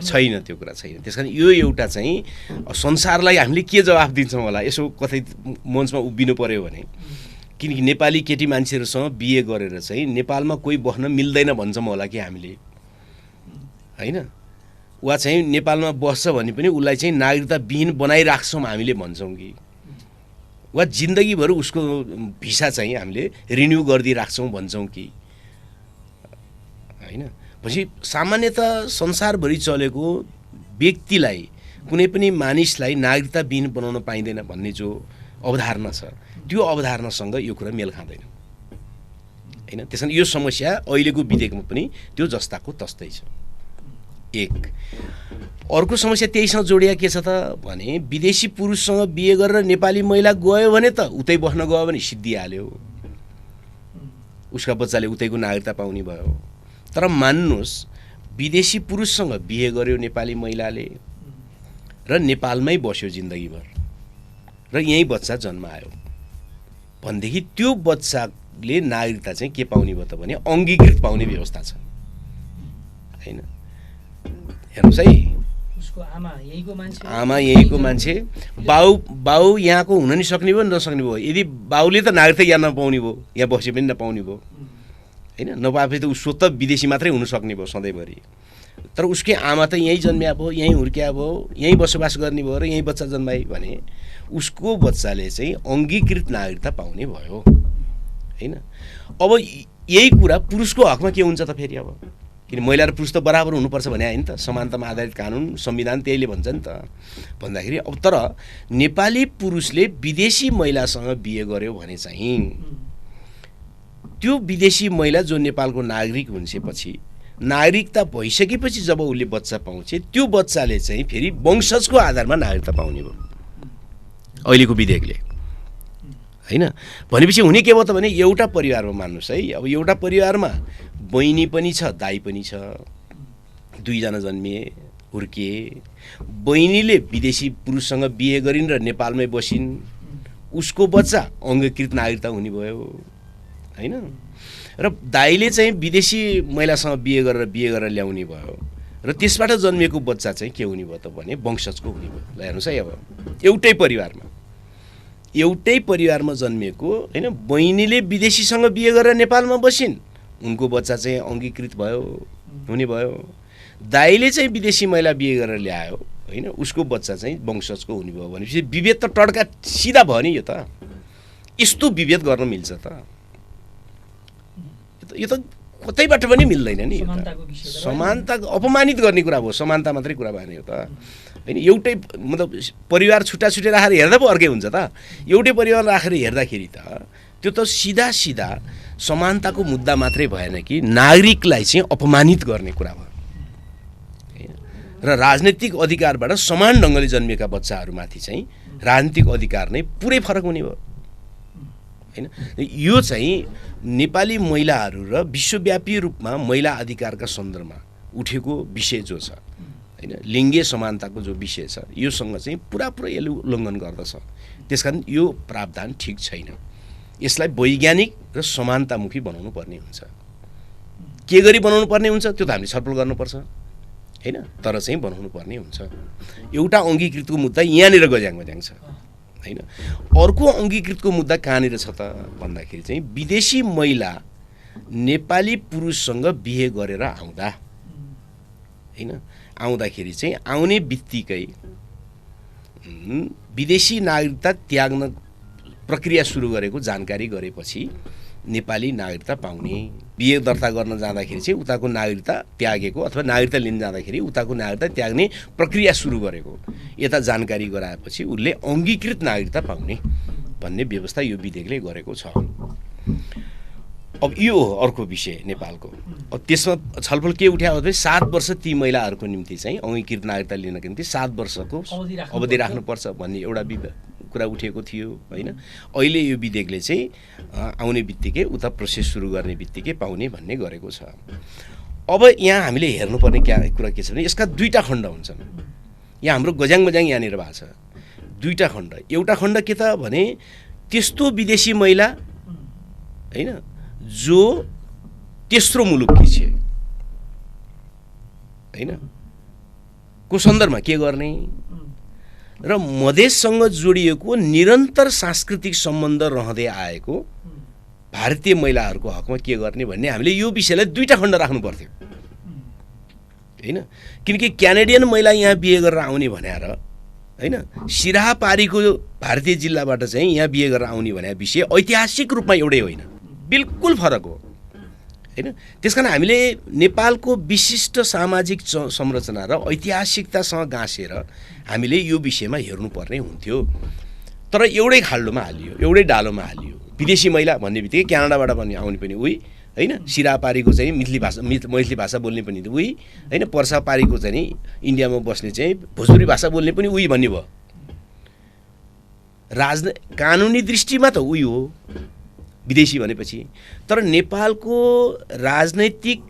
छैन, त्यो कुरा छैन। त्यसकारण यो एउटा चाहिँ संसारलाई हामीले के जवाफ दिन्छौँ होला, यसो कतै मञ्चमा उभिनु पर्यो भने, किनकि नेपाली केटी मान्छेहरूसँग बिहे गरेर चाहिँ नेपालमा कोही बस्न मिल्दैन भन्छौँ होला कि हामीले हैन, वा चाहिँ नेपालमा बस्छ भने पनि उसलाई चाहिँ नागरिकता विहीन बनाइराख्छौँ हामीले भन्छौँ कि वा जिन्दगीभर उसको भिसा चाहिँ हामीले रिन्यू गरिदिइराख्छौँ भन्छौँ कि होइन। पछि सामान्यतः संसारभरि चलेको व्यक्तिलाई कुनै पनि मानिसलाई नागरिकताविहीन बनाउन पाइँदैन भन्ने जो अवधारणा छ त्यो अवधारणासँग यो कुरा मेल खाँदैन होइन। त्यसैले यो समस्या अहिलेको विधेयकमा पनि त्यो जस्ताको तस्तै छ। एक अर्को समस्या त्यहीसँग जोडिया के छ त भने विदेशी पुरुषसँग बिहे गरेर नेपाली महिला गयो भने त उतै बस्न गयो भने सिद्धिहाल्यो, उसका बच्चाले उतैको नागरिकता पाउने भयो। तर मान्नुहोस् विदेशी पुरुषसँग बिहे गर्यो नेपाली महिलाले र नेपालमै बस्यो जिन्दगीभर र यहीँ बच्चा जन्मायो भनेदेखि त्यो बच्चाले नागरिकता चाहिँ के पाउने भयो त भने अङ्गीकृत पाउने व्यवस्था छ होइन। हेर्नुहोस् है, उसको आमा यहीँको मान्छे, बाउ यहाँको हुन नि सक्ने भयो नसक्ने भयो। यदि बाउले त नागरिकता यहाँ नपाउने भयो, यहाँ बसे पनि नपाउने भयो होइन, नपाएपछि त उसो त विदेशी मात्रै हुन सक्ने भयो सधैँभरि। तर उसकै आमा त यहीँ जन्मिया भयो, यहीँ हुर्किया भयो, यहीँ बसोबास गर्ने भयो र यहीँ बच्चा जन्माए भने उसको बच्चाले चाहिँ अङ्गीकृत नागरिकता पाउने भयो होइन। अब यही कुरा पुरुषको हकमा के हुन्छ त फेरि? अब किन महिला र पुरुष त बराबर हुनुपर्छ भने होइन त, समानतामा आधारित कानुन संविधान त्यहीले भन्छ नि त भन्दाखेरि। अब तर नेपाली पुरुषले विदेशी महिलासँग बिहे गर्यो भने चाहिँ त्यो विदेशी महिला जो नेपालको नागरिक हुन्छपछि नागरिकता भइसकेपछि जब उसले बच्चा पाउँछ त्यो बच्चाले चाहिँ फेरि वंशजको आधारमा नागरिकता पाउने भयो अहिलेको विधेयकले होइन। भनेपछि हुने के भयो त भने एउटा परिवारमा मान्नुहोस् है, अब एउटा परिवारमा बहिनी पनि छ दाइ पनि छ, दुईजना जन्मिए हुर्किए, बहिनीले विदेशी पुरुषसँग बिहे गरिन् र नेपालमै बसिन्, उसको बच्चा अङ्गीकृत नागरिकता हुने भयो होइन। र दाइले चाहिँ विदेशी महिलासँग बिहे गरेर ल्याउने भयो र त्यसबाट जन्मिएको बच्चा चाहिँ के हुने भयो त भने वंशजको हुने भयो। ल हेर्नुहोस् है, अब एउटै परिवारमा जन्मिएको होइन, बहिनीले विदेशीसँग बिहे गरेर नेपालमा बसिन्, उनको बच्चा चाहिँ अङ्गीकृत भयो हुने भयो। दाइले चाहिँ विदेशी महिला बिहे गरेर ल्यायो होइन, उसको बच्चा चाहिँ वंशजको हुने भयो भनेपछि विभेद त टड्का सिधा भयो नि। यो त यस्तो विभेद गर्न मिल्छ त? यो त कतैबाट पनि मिल्दैन नि। समानता अपमानित गर्ने कुरा भयो, समानता मात्रै कुरा भएन यो त होइन। एउटै मतलब परिवार छुट्टा राखेर हेर्दा पो अर्कै हुन्छ त। एउटै परिवार राखेर हेर्दाखेरि त त्यो त सिधा समानताको मुद्दा मात्रै भएन कि नागरिकलाई चाहिँ अपमानित गर्ने कुरा भयो र राजनैतिक अधिकारबाट समान ढङ्गले जन्मिएका बच्चाहरूमाथि चाहिँ राजनीतिक अधिकार नै पुरै फरक हुने भयो होइन। यो चाहिँ नेपाली महिलाहरू र विश्वव्यापी रूपमा महिला अधिकारका सन्दर्भमा उठेको विषय जो छ होइन, लिङ्गीय समानताको जो विषय छ योसँग चाहिँ पुरा यसले उल्लङ्घन गर्दछ। त्यसकारण यो प्रावधान ठिक छैन। यसलाई वैज्ञानिक र समानतामुखी बनाउनु पर्ने हुन्छ। के गरी बनाउनु पर्ने हुन्छ त्यो त हामीले छलफल गर्नुपर्छ होइन, तर चाहिँ बनाउनु पर्ने हुन्छ। एउटा अङ्गीकृतको मुद्दा यहाँनिर गज्याङ छ होइन। अर्को अङ्गीकृतको मुद्दा कहाँनिर छ त भन्दाखेरि चाहिँ विदेशी महिला नेपाली पुरुषसँग बिहे गरेर आउँदाखेरि चाहिँ आउने बित्तिकै विदेशी नागरिकता त्याग्न प्रक्रिया सुरु गरेको जानकारी गरेपछि नेपाली नागरिकता पाउने, बिहे दर्ता गर्न जाँदाखेरि चाहिँ उताको नागरिकता त्यागेको अथवा नागरिकता लिन जाँदाखेरि उताको नागरिकता त्याग्ने प्रक्रिया सुरु गरेको यता जानकारी गराएपछि उसले अङ्गीकृत नागरिकता पाउने भन्ने व्यवस्था यो विधेयकले गरेको छ। अब यो अर्को विषय नेपालको। अब त्यसमा छलफल के उठ्यो भने 7 वर्ष ती महिलाहरूको निम्ति चाहिँ अङ्गीकृत नागरिकता लिनको निम्ति 7 वर्षको अवधि राख्नुपर्छ भन्ने एउटा कुरा उठेको थियो होइन। अहिले यो विधेयकले चाहिँ आउने बित्तिकै उता प्रोसेस सुरु गर्ने बित्तिकै पाउने भन्ने गरेको छ। अब यहाँ हामीले हेर्नुपर्ने कुरा के छ भने यसका दुईटा खण्ड हुन्छन्। यहाँ हाम्रो गज्याङ यहाँनिर भएको छ दुईटा खण्ड। एउटा खण्ड के त भने त्यस्तो विदेशी महिला होइन जो तेस्रो मुलुककी छ होइन को सन्दर्भमा के गर्ने र मधेससँग जोडिएको निरन्तर सांस्कृतिक सम्बन्ध रहँदै आएको भारतीय महिलाहरूको हकमा के गर्ने भन्ने हामीले यो विषयलाई दुईटा खण्ड राख्नु पर्थ्यो होइन। किनकि क्यानेडियन महिला यहाँ बिहे गरेर आउने भनेर हैन, सिराहापारीको भारतीय जिल्लाबाट चाहिँ यहाँ बिहे गरेर आउने भन्ने विषय ऐतिहासिक रूपमा एउटै होइन, बिल्कुल फरक हो हैन। त्यसकारण हामीले नेपालको विशिष्ट सामाजिक संरचना र ऐतिहासिकतासँग गाँसेर हामीले यो विषयमा हेर्नुपर्ने हुन्थ्यो। तर एउटै खाल्डोमा हालियो, एउटै डालोमा हालियो। विदेशी महिला भन्ने बित्तिकै क्यानाडाबाट पनि आउने पनि उही हैन, सिराहापारीको चाहिँ मैथिली भाषा बोल्ने पनि उही हैन, पर्सापारीको चाहिँ इन्डियामा बस्ने चाहिँ भोजपुरी भाषा बोल्ने पनि उही भन्ने भयो। कानुनी दृष्टिमा त उही हो विदेशी भनेपछि, तर नेपालको राजनैतिक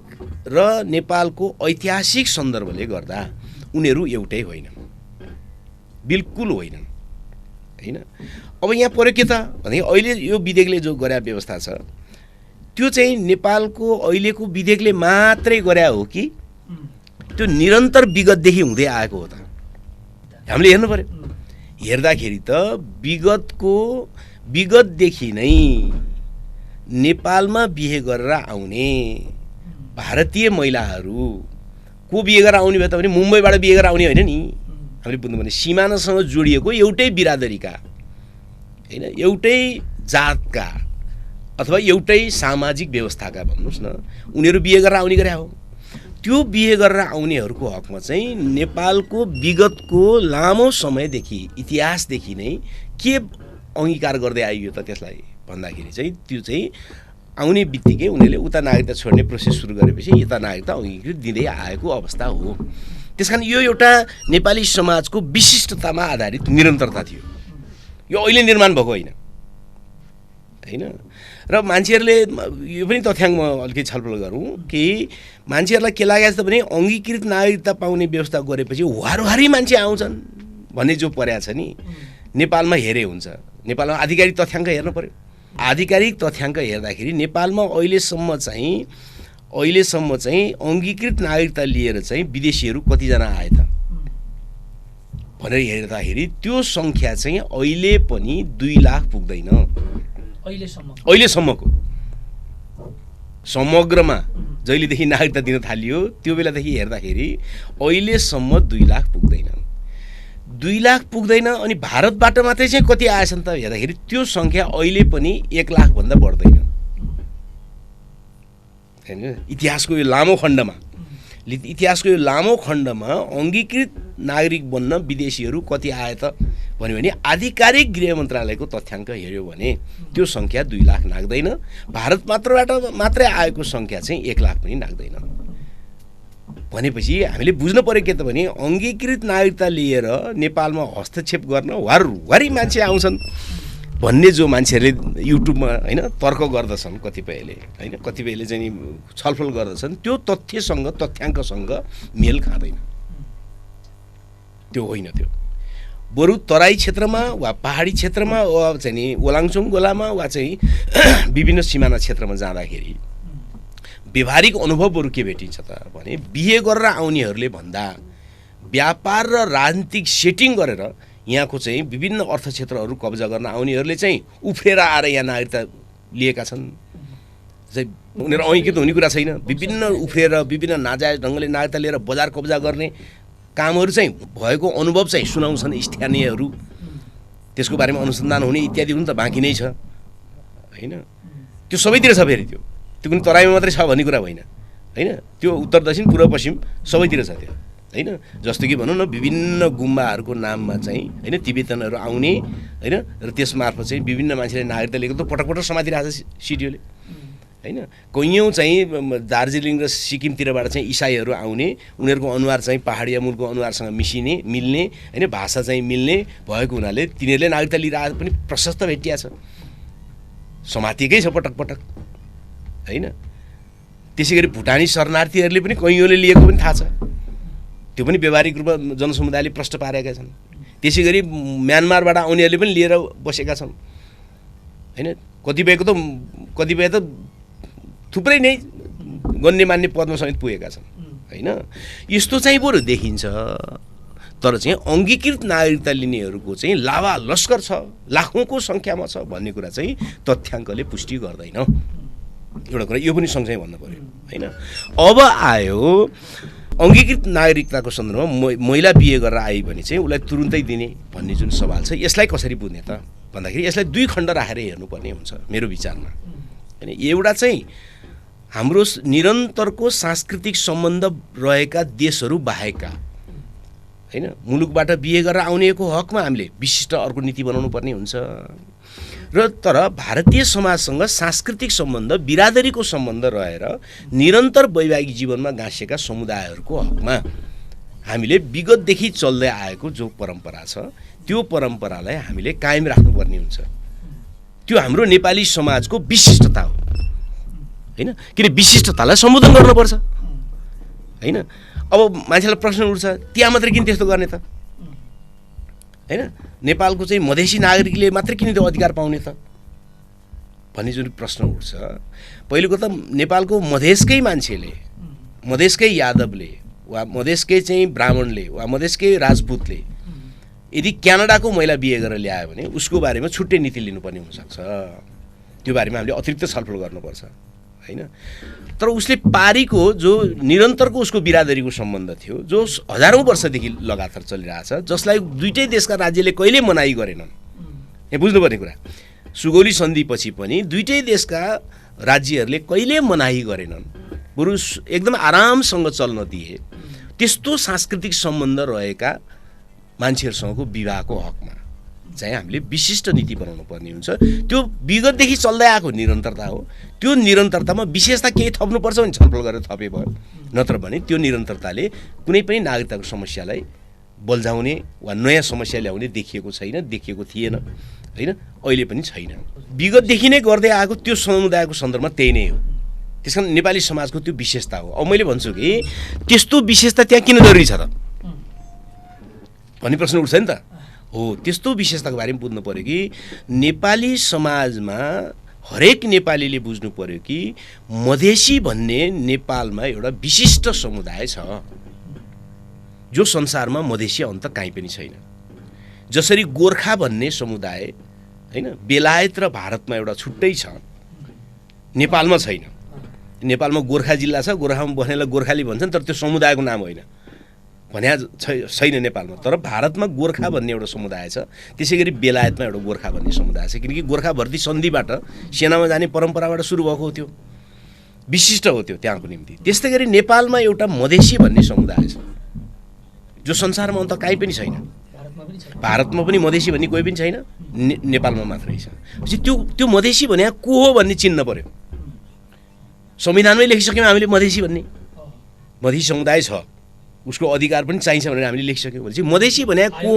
र नेपालको ऐतिहासिक सन्दर्भले गर्दा उनीहरू एउटै होइनन्, बिल्कुल होइनन् हैन। अब यहाँ पर्यो के त भने अहिले यो विधेयकले जो गरे व्यवस्था छ त्यो चाहिँ नेपालको अहिलेको विधेयकले मात्रै गरे हो कि त्यो निरन्तर विगतदेखि हुँदै आएको हो त? हामीले हेर्नु पर्यो। हेर्दाखेरि त विगतदेखि नै नेपालमा बिहे गरेर आउने भारतीय महिलाहरू को बिहे गरेर आउने भए पनि मुम्बईबाट बिहे गरेर आउने होइन नि। हामीले बुझ्नुपर्ने सिमानासँग जोडिएको एउटै बिरादरीका हैन, एउटै जातका अथवा एउटै सामाजिक व्यवस्थाका भन्नुहोस् न, उनीहरू बिहे गरेर आउने गरे हो। त्यो बिहे गरेर आउनेहरूको हकमा चाहिँ नेपालको विगतको लामो समयदेखि इतिहासदेखि नै के अङ्गीकार गर्दै आइयो त त्यसलाई भन्दाखेरि चाहिँ त्यो चाहिँ आउने बित्तिकै उनीहरूले उता नागरिकता छोड्ने प्रोसेस सुरु गरेपछि यता नागरिकता अङ्गीकृत दिँदै आएको अवस्था हो। त्यसकारण यो एउटा नेपाली समाजको विशिष्टतामा आधारित निरन्तरता थियो, यो अहिले निर्माण भएको होइन हैन। र मान्छेहरूले यो पनि तथ्याङ्कमा अलिकति छलफल गरौँ कि मान्छेहरूलाई के लागेको छ भने अङ्गीकृत नागरिकता पाउने व्यवस्था गरेपछि वारवारी मान्छे आउँछन् भन्ने जो पर्या छ नि, नेपालमा हेरे हुन्छ। नेपालमा आधिकारिक तथ्याङ्क हेर्नु पर्यो। आधिकारिक तथ्याङ्क हेर्दाखेरि नेपालमा अहिलेसम्म चाहिँ अङ्गीकृत नागरिकता लिएर चाहिँ विदेशीहरू कतिजना आए त भनेर हेर्दाखेरि त्यो सङ्ख्या चाहिँ अहिले पनि 2 लाख पुग्दैन। अहिलेसम्मको समग्रमा जहिलेदेखि नागरिकता दिन थालियो त्यो बेलादेखि हेर्दाखेरि अहिलेसम्म 2 लाख पुग्दैन। 2 लाख पुग्दैन। अनि भारतबाट मात्रै चाहिँ कति आएछन् त हेर्दाखेरि त्यो सङ्ख्या अहिले पनि 1 लाखभन्दा बढ्दैन हैन। इतिहासको यो लामो खण्डमा अङ्गीकृत नागरिक बन्न विदेशीहरू कति आए त भन्यो भने आधिकारिक गृह मन्त्रालयको तथ्याङ्क हेऱ्यो भने त्यो सङ्ख्या 2 लाख नाग्दैन। भारत मात्रै आएको सङ्ख्या चाहिँ 1 लाख पनि नाग्दैन। भनेपछि हामीले बुझ्नु पर्यो के त भने अङ्गीकृत नागरिकता लिएर नेपालमा हस्तक्षेप गर्न वारवारी मान्छे आउँछन् भन्ने जो मान्छेहरूले युट्युबमा हैन तर्क गर्दछन्, कतिपयले चाहिँ छलफल गर्दछन्, त्यो तथ्याङ्कसँग मेल खाँदैन। त्यो होइन। त्यो बरु तराई क्षेत्रमा वा पहाडी क्षेत्रमा वा चाहिँ नि ओलाङचुङ गोलामा वा चाहिँ विभिन्न सिमाना क्षेत्रमा जाँदाखेरि व्यवहारिक अनुभवहरू के भेटिन्छ त भने बिहे गरेर आउनेहरूले भन्दा व्यापार र राजनीतिक सेटिङ गरेर यहाँको चाहिँ विभिन्न अर्थ क्षेत्रहरू कब्जा गर्न आउनेहरूले चाहिँ उफ्रेर आएर यहाँ नागरिकता लिएका छन्। उनीहरू अङ्गीकृत हुने कुरा छैन, विभिन्न उफ्रेर विभिन्न नाजायज ढङ्गले नागरिकता लिएर बजार कब्जा गर्ने कामहरू चाहिँ भएको अनुभव चाहिँ सुनाउँछन् स्थानीयहरू। त्यसको बारेमा अनुसन्धान हुने इत्यादि हुनु त बाँकी नै छ हैन। त्यो सबैतिर छ। फेरि त्यो कुनै तराईमा मात्रै छ भन्ने कुरा होइन हैन। त्यो उत्तर दक्षिण पूर्व पश्चिम सबैतिर छ त्यो हैन। जस्तो कि भनौँ न विभिन्न गुम्बाहरूको नाममा चाहिँ हैन तिब्बतनहरू आउने हैन र त्यसमार्फत चाहिँ विभिन्न मान्छेले नागरिकता लिएको त पटक समातिरहेको छ सिडिओले हैन। कैयौँ चाहिँ दार्जिलिङ र सिक्किमतिरबाट चाहिँ इसाईहरू आउने, उनीहरूको अनुहार चाहिँ पहाडिया मूलको अनुहारसँग मिल्ने हैन, भाषा चाहिँ मिल्ने भएको हुनाले तिनीहरूले नागरिकता लिएर आएको पनि प्रशस्त भेटिया छ, समातिएकै छ पटक हैन। त्यसै गरी भुटानी शरणार्थीहरूले पनि कैयौँले लिएको पनि थाहा छ, त्यो पनि व्यवहारिक रूपमा जनसमुदायले प्रश्न पारेका छन्। त्यसै गरी म्यानमारबाट आउनेहरूले पनि लिएर बसेका छन् हैन। कतिपय त थुप्रै नै गण्यमान्य पदमा समेत पुगेका छन् हैन। यस्तो चाहिँ बरु देखिन्छ। तर चाहिँ अङ्गीकृत नागरिकता लिनेहरूको चाहिँ लावा लस्कर छ, लाखौँको सङ्ख्यामा छ भन्ने कुरा चाहिँ तथ्याङ्कले पुष्टि गर्दैन। एउटा कुरा यो पनि सँगसँगै भन्नु पर्यो हैन। अब आयो अङ्गीकृत नागरिकताको सन्दर्भमा महिला बिहे गरेर आए भने चाहिँ उसलाई तुरुन्तै दिने भन्ने जुन सवाल छ, यसलाई कसरी बुझ्ने त भन्दाखेरि यसलाई दुई खण्ड राखेर हेर्नुपर्ने हुन्छ मेरो विचारमा। अनि एउटा चाहिँ हाम्रो निरन्तरको सांस्कृतिक सम्बन्ध रहेका देशहरू बाहेकका हैन मुलुकबाट बिहे गरेर आउनेको हकमा हामीले विशिष्ट अर्को नीति बनाउनु पर्ने हुन्छ र तर भारतीय समाजसँग सांस्कृतिक सम्बन्ध बिरादरीको सम्बन्ध रहेर निरन्तर वैवाहिक जीवनमा गाँसिएका समुदायहरूको हकमा हामीले विगतदेखि चल्दै आएको जो परम्परा छ त्यो परम्परालाई हामीले कायम राख्नुपर्ने हुन्छ। त्यो हाम्रो नेपाली समाजको विशिष्टता हो हैन, किन विशिष्टतालाई सम्बोधन गर्नुपर्छ हैन। अब मान्छेलाई प्रश्न उठ्छ त्यहाँ मात्रै किन त्यस्तो गर्ने त हैन, नेपालको चाहिँ मधेसी नागरिकले मात्रै किन त्यो अधिकार पाउने त भन्ने जुन प्रश्न उठ्छ। पहिलोको त नेपालको मधेसकै मान्छेले, मधेसकै यादवले वा मधेसकै चाहिँ ब्राह्मणले वा मधेसकै राजपूतले यदि क्यानाडाको महिला बिहे गरेर ल्यायो भने उसको बारेमा छुट्टै नीति लिनुपर्ने हुनसक्छ। त्यो बारेमा हामीले अतिरिक्त छलफल गर्नुपर्छ हैन। तर उसले पारीको जो निरन्तरको उसको बिरादरीको सम्बन्ध थियो जो हजारौँ वर्षदेखि लगातार चलिरहेछ, जसलाई दुईटै देशका राज्यले कहिल्यै मनाही गरेनन्। यहाँ बुझ्नुपर्ने कुरा, सुगौली सन्धिपछि पनि दुईटै देशका राज्यहरूले कहिल्यै मनाही गरेनन्, बरु एकदम आरामसँग चल्न दिए। त्यस्तो सांस्कृतिक सम्बन्ध रहेका मान्छेहरूसँगको विवाहको हकमा चाहिँ हामीले विशिष्ट नीति बनाउनु पर्ने हुन्छ। त्यो विगतदेखि चल्दै आएको निरन्तरता हो। त्यो निरन्तरतामा विशेषता केही थप्नुपर्छ भने छलफल गरेर थपे भयो, नत्र भने त्यो निरन्तरताले कुनै पनि नागरिकताको समस्यालाई बल्झाउने वा नयाँ समस्या ल्याउने देखिएको छैन, देखिएको थिएन हैन, अहिले पनि छैन। विगतदेखि नै गर्दै आएको त्यो समुदायको सन्दर्भमा त्यही नै हो। त्यसकारण नेपाली समाजको त्यो विशेषता हो। अब मैले भन्छु कि त्यस्तो विशेषता त्यहाँ किन जरुरी छ त भन्ने प्रश्न उठ्छ नि त। हो, त्यस्तो विशेषताको बारेमा बुझ्नु पर्यो कि नेपाली समाजमा हरेक नेपालीले बुझ्नु पर्यो कि मधेसी भन्ने नेपालमा एउटा विशिष्ट समुदाय छ जो संसारमा मधेसी अन्त कहीँ पनि छैन। जसरी गोर्खा भन्ने समुदाय हैन बेलायत र भारतमा एउटा छुट्टै छ, नेपालमा छैन। नेपालमा गोर्खा जिल्ला छ, गोर्खामा बस्नेलाई गोर्खाली भन्छन्, तर त्यो समुदायको नाम होइन भन्या छैन नेपालमा। तर भारतमा गोर्खा भन्ने एउटा समुदाय छ, त्यसै गरी बेलायतमा एउटा गोर्खा भन्ने समुदाय छ, किनकि गोर्खा भर्ती सन्धिबाट सेनामा जाने परम्पराबाट सुरु भएको हो, त्यो विशिष्ट हो त्यो त्यहाँको निम्ति। त्यस्तै गरी नेपालमा एउटा मधेसी भन्ने समुदाय छ जो संसारमा अन्त कहीँ पनि छैन। भारतमा पनि मधेसी भन्ने कोही पनि छैन, नेपालमा मात्रै छ। त्यो मधेसी भने को हो भन्ने चिन्न पर्यो। संविधानमै लेखिसक्यौँ हामीले मधेसी भन्ने, मधेसी समुदाय छ, उसको अधिकार पनि चाहिन्छ भनेर हामीले लेखिसक्यौँ भनेपछि मधेसी भने को,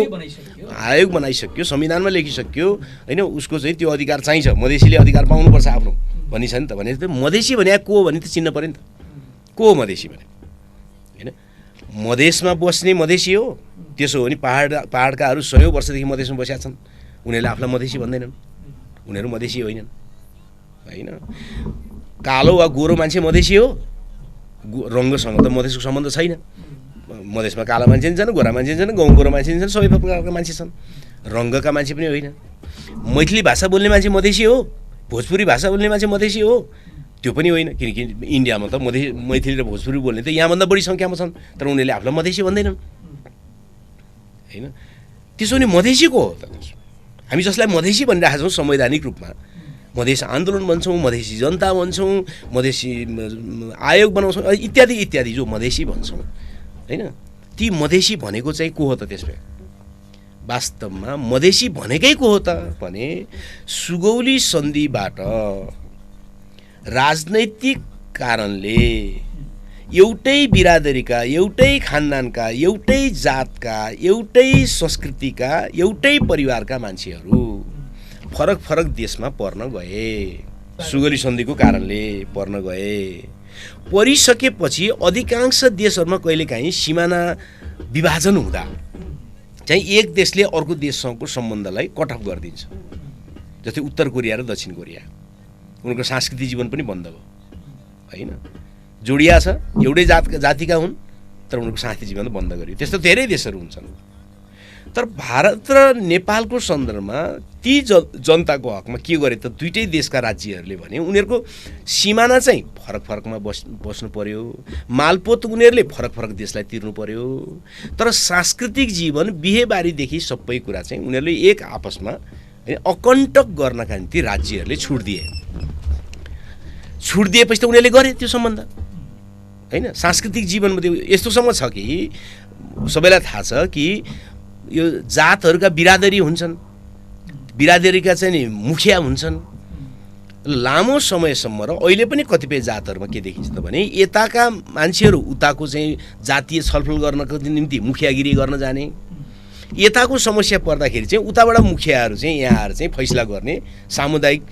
आयोग बनाइसक्यो, संविधानमा लेखिसक्यो हैन, उसको चाहिँ त्यो अधिकार चाहिन्छ, मधेसीले अधिकार पाउनुपर्छ आफ्नो भन्ने छ नि त। भने मधेसी भने को हो भने त चिन्न पर्यो नि त, को हो मधेसी भने हैन। मधेसमा बस्ने मधेसी हो, त्यसो हो भने पहाडकाहरू सयौँ वर्षदेखि मधेसमा बसेका छन्, उनीहरूले आफूलाई मधेसी भन्दैनन्, उनीहरू मधेसी होइनन् हैन। कालो वा गोरो मान्छे मधेसी हो, रङ्गसँग त मधेसको सम्बन्ध छैन। मधेसमा काला मान्छे पनि छन्, गोरा मान्छे पनि छन्, गाउँ गोरा मान्छे पनि छन्, सबै प्रकारका मान्छे छन्, रङ्गका मान्छे पनि होइन। मैथिली भाषा बोल्ने मान्छे मधेसी हो, भोजपुरी भाषा बोल्ने मान्छे मधेसी हो, त्यो पनि होइन, किनकि इन्डियामा त मैथिली र भोजपुरी बोल्ने त यहाँभन्दा बढी सङ्ख्यामा छन्, तर उनीहरूले आफूलाई मधेसी भन्दैनन् होइन। त्यसो भने मधेसी को हो त? हामी जसलाई मधेसी भनिरहेका छौँ संवैधानिक रूपमा, मधेस आन्दोलन भन्छौँ, मधेसी जनता भन्छौँ, मधेसी आयोग बनाउँछौँ इत्यादि इत्यादि, जो मधेसी भन्छौँ हैन, ती मधेसी भनेको चाहिँ को हो त? त्यसमा वास्तवमा मधेसी भनेकै को हो त भने सुगौली सन्धिबाट राजनैतिक कारणले एउटै बिरादरीका, एउटै खानदानका, एउटै जातका, एउटै संस्कृतिका, एउटै परिवारका मान्छेहरू फरक फरक देशमा पर्न गए, सुगौली सन्धिको कारणले पर्न गए। परिसकेपछि अधिकांश देशहरूमा कहिलेकाहीँ सिमाना विभाजन हुँदा चाहिँ एक देशले अर्को देशसँगको सम्बन्धलाई कट अफ गरिदिन्छ। जस्तै उत्तर कोरिया र दक्षिण कोरिया, उनीहरूको सांस्कृतिक जीवन पनि बन्द भयो होइन, जोडिया छ, एउटै जातिका हुन्, तर उनीहरूको सांस्कृतिक जीवन बन्द गरियो। त्यस्तो धेरै देशहरू हुन्छन्। तर भारत र नेपालको सन्दर्भमा ती जनताको हकमा के गरे त दुईटै देशका राज्यहरूले भने उनीहरूको सिमाना चाहिँ फरक फरकमा बस्नु पर्यो, मालपोत उनीहरूले फरक फरक देशलाई तिर्नु पर्यो, तर सांस्कृतिक जीवन बिहेबारीदेखि सबै कुरा चाहिँ उनीहरूले एक आपसमा अकण्टक गर्नका निम्ति राज्यहरूले छुट दिएपछि त उनीहरूले गरे त्यो सम्बन्ध हैन। सांस्कृतिक जीवनमा त्यो यस्तोसम्म छ कि सबैलाई थाहा छ कि यो जातहरूका बिरादरी हुन्छन्, बिरादरीका चाहिँ नि मुखिया हुन्छन्। लामो समयसम्म र अहिले पनि कतिपय जातहरूमा के देखिन्छ त भने यताका मान्छेहरू उताको चाहिँ जातीय छलफल गर्नको निम्ति मुखियागिरी गर्न जाने, यताको समस्या पर्दाखेरि चाहिँ उताबाट मुखियाहरू चाहिँ यहाँ आएर चाहिँ फैसला गर्ने सामुदायिक